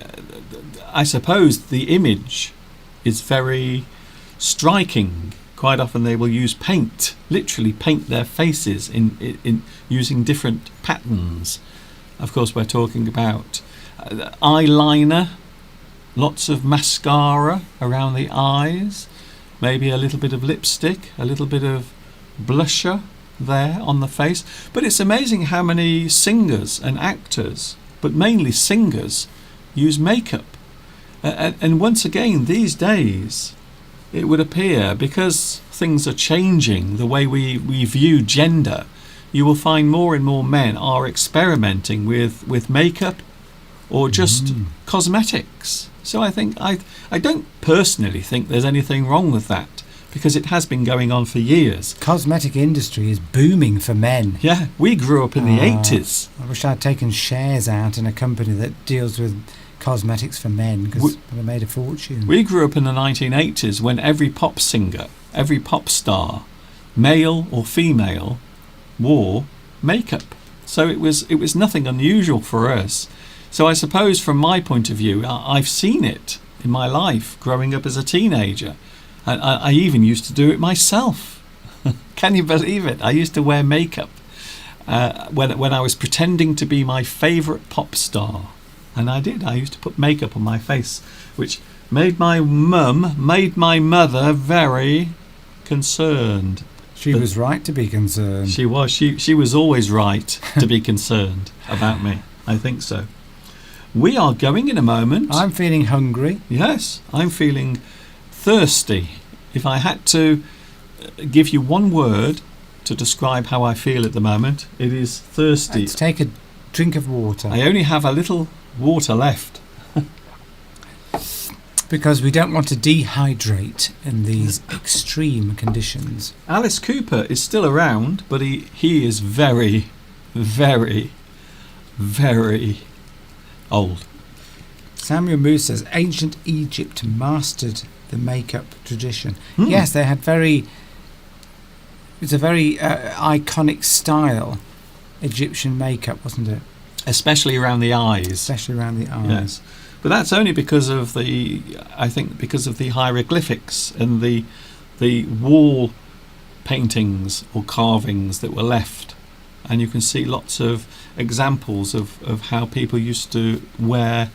suppose the image is very striking. Quite often they will use paint, literally paint their faces in using different patterns. Of course, we're talking about eyeliner, lots of mascara around the eyes, maybe a little bit of lipstick, a little bit of blusher there on the face. But it's amazing how many singers and actors, but mainly singers, use makeup. And once again, these days, it would appear, because things are changing the way we view gender, you will find more and more men are experimenting with makeup or just cosmetics. So I don't personally think there's anything wrong with that, because it has been going on for years. Cosmetic industry is booming for men. Yeah, we grew up in the 80s. I wish I'd taken shares out in a company that deals with cosmetics for men, because they made a fortune. We grew up in the 1980s when every pop singer, every pop star, male or female, wore makeup. So it was nothing unusual for us. So I suppose from my point of view, I've seen it in my life growing up as a teenager. I even used to do it myself. Can you believe it? I used to wear makeup when I was pretending to be my favourite pop star. And I did. I used to put makeup on my face, which made my mother very concerned. She was right to be concerned. She was. She was always right to be concerned about me. I think so. We are going in a moment. I'm feeling hungry. Yes, I'm feeling thirsty. If I had to give you one word to describe how I feel at the moment, it is thirsty. Let's take a drink of water. I only have a little water left. Because we don't want to dehydrate in these extreme conditions. Alice Cooper is still around, but he is very, very, very old. Samuel Moose says ancient Egypt mastered the makeup tradition. Hmm. Yes, they had it's a very iconic style, Egyptian makeup, wasn't it? Especially around the eyes. Especially around the eyes. Yes. But that's only because of the hieroglyphics and the wall paintings or carvings that were left. And you can see lots of examples of how people used to wear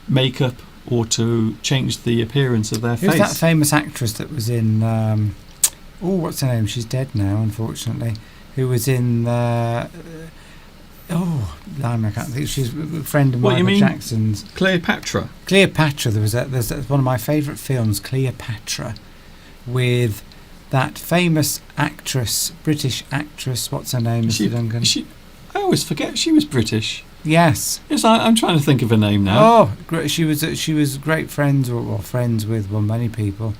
makeup or to change the appearance of their Who's face. that famous actress that was in... what's her name? She's dead now, unfortunately. Who was in... I can't think. She's a friend of What, you Michael mean? Jackson's. Cleopatra. Cleopatra. There's one of my favourite films, Cleopatra, with that famous actress, British actress. What's her name, Mr. Duncan? I always forget she was British. Yes. Yes, I'm trying to think of her name now. Oh, she was great friends or friends with many people.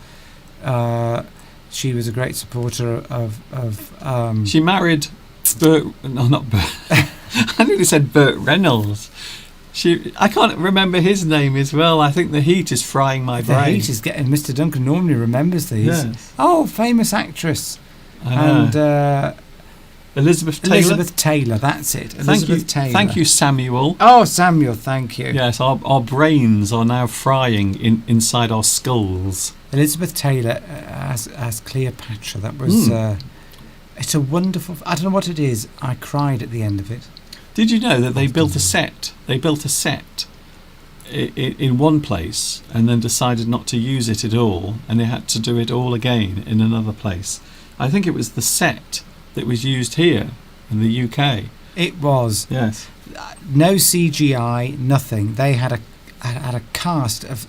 She was a great supporter of. She married not Burt. I nearly said Burt Reynolds. I can't remember his name as well. I think the heat is frying my The brain. heat is getting. Mr. Duncan normally remembers these. Yes. Oh, famous actress. I know. And Elizabeth Taylor. Elizabeth Taylor, that's it. Elizabeth Taylor. Thank you, Samuel. Oh, Samuel, thank you. Yes, our brains are now frying inside our skulls. Elizabeth Taylor as Cleopatra. That was. It's a wonderful. I don't know what it is. I cried at the end of it. Did you know that they built a set? They built a set in one place and then decided not to use it at all, and they had to do it all again in another place. I think it was the set that was used here in the UK. It was. Yes. No CGI, nothing. They had a cast of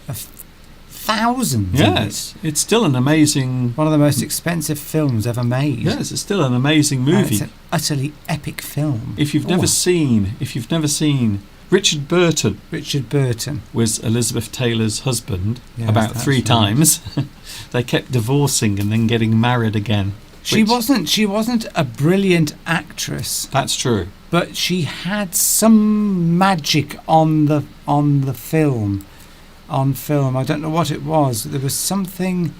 thousands. Yes, it's still an amazing. One of the most expensive films ever made. Yes, it's still an amazing movie. It's an utterly epic film. If you've never seen Richard Burton. Richard Burton was Elizabeth Taylor's husband. Yes, about that's 3 right. times. They kept divorcing and then getting married again. She wasn't a brilliant actress, That's true. but she had some magic on the film. On film, I don't know what it was. There was something.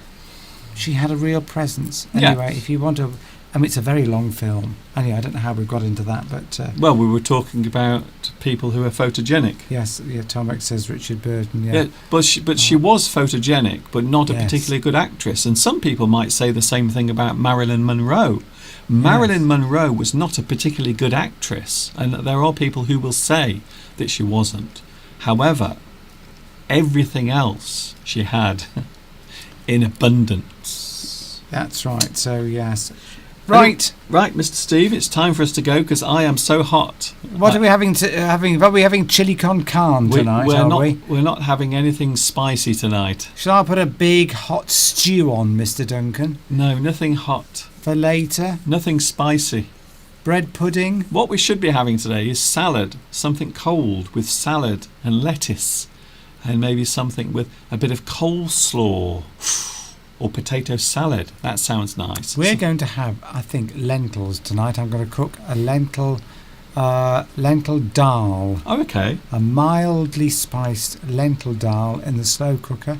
She had a real presence. Anyway, if you want to, it's a very long film. Anyway, I don't know how we got into that, but Well, we were talking about people who are photogenic. yes, Tomek says Richard Burton. Yeah, but she was photogenic, but not a Yes. particularly good actress. And some people might say the same thing about Marilyn Monroe. Marilyn Monroe was not a particularly good actress, and there are people who will say that she wasn't. However, everything else she had in abundance. That's right. So yes, right. Right, Mr. Steve, it's time for us to go because I am so hot. What are we having? What are we having? Chili con carne tonight? We're not having anything spicy tonight. Shall I put a big hot stew on, Mr. Duncan, No, nothing hot. for later? Nothing spicy. Bread pudding. What we should be having today is salad, something cold with salad and lettuce, and maybe something with a bit of coleslaw or potato salad. That sounds nice. We're going to have, I think, lentils tonight. I'm going to cook a lentil dal, Oh, okay. a mildly spiced lentil dal in the slow cooker,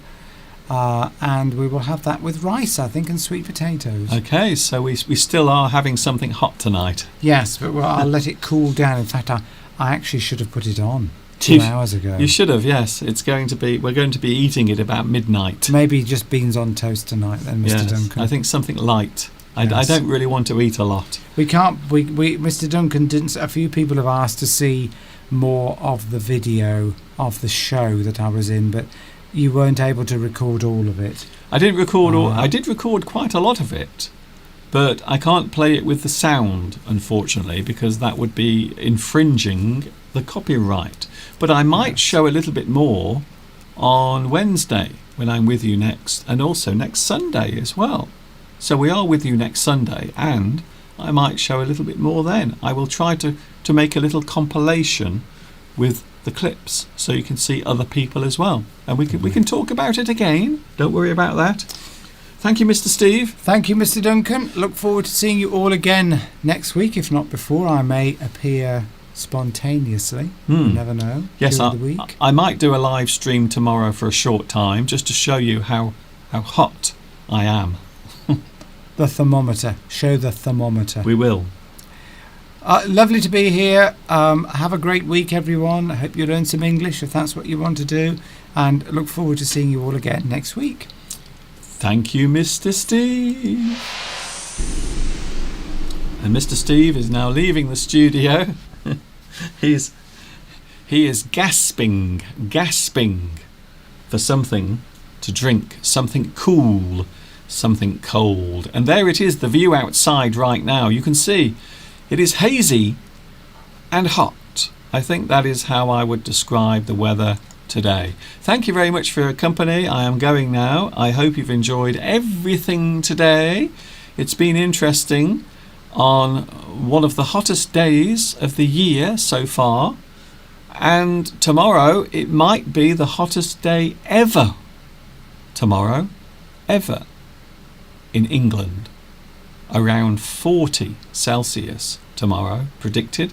and we will have that with rice, I think, and sweet potatoes. Okay, so we still are having something hot tonight. Yes, but I'll let it cool down. In fact, I actually should have put it on. 2 hours ago. You should have, yes. We're going to be eating it about midnight. Maybe just beans on toast tonight then, Mr. Yes, Duncan. I think something light. I Yes. don't really want to eat a lot. We can't. We Mr. Duncan didn't. A few people have asked to see more of the video of the show that I was in, but you weren't able to record all of it. I didn't record all. Ah. I did record quite a lot of it, but I can't play it with the sound, unfortunately, because that would be infringing the copyright. But I might Yes. show a little bit more on Wednesday when I'm with you next, and also next Sunday as well. So we are with you next Sunday, and I might show a little bit more then. I will try to make a little compilation with the clips so you can see other people as well, and we can talk about it again. Don't worry about that. Thank you, Mr. Steve. Thank you, Mr. Duncan. Look forward to seeing you all again next week, if not before. I may appear spontaneously. You never know. Yes, during the week. I might do a live stream tomorrow for a short time just to show you how hot I am. The thermometer. Show the thermometer. We will. Lovely to be here. Have a great week, everyone. I hope you learn some English if that's what you want to do. And look forward to seeing you all again next week. Thank you, Mr. Steve. And Mr. Steve is now leaving the studio. He is gasping for something to drink, something cool, something cold. And there it is, the view outside right now. You can see it is hazy and hot. I think that is how I would describe the weather today. Thank you very much for your company. I am going now. I hope you've enjoyed everything today. It's been interesting on one of the hottest days of the year so far. And tomorrow it might be the hottest day ever. Tomorrow, ever. In England. Around 40 Celsius tomorrow predicted.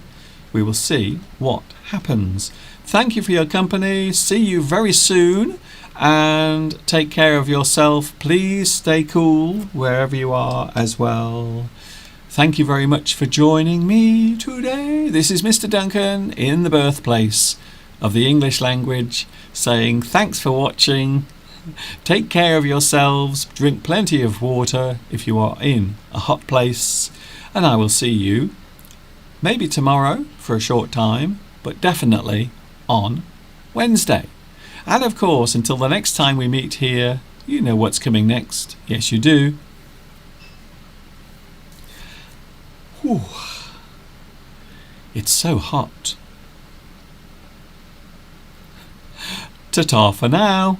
We will see what happens. Thank you for your company. See you very soon, and take care of yourself. Please stay cool wherever you are as well. Thank you very much for joining me today. This is Mr. Duncan in the birthplace of the English language, saying thanks for watching. Take care of yourselves, drink plenty of water if you are in a hot place, and I will see you maybe tomorrow for a short time, but definitely on Wednesday. And of course, until the next time we meet here, you know what's coming next. Yes, you do. Whew. It's so hot. Ta-ta for now.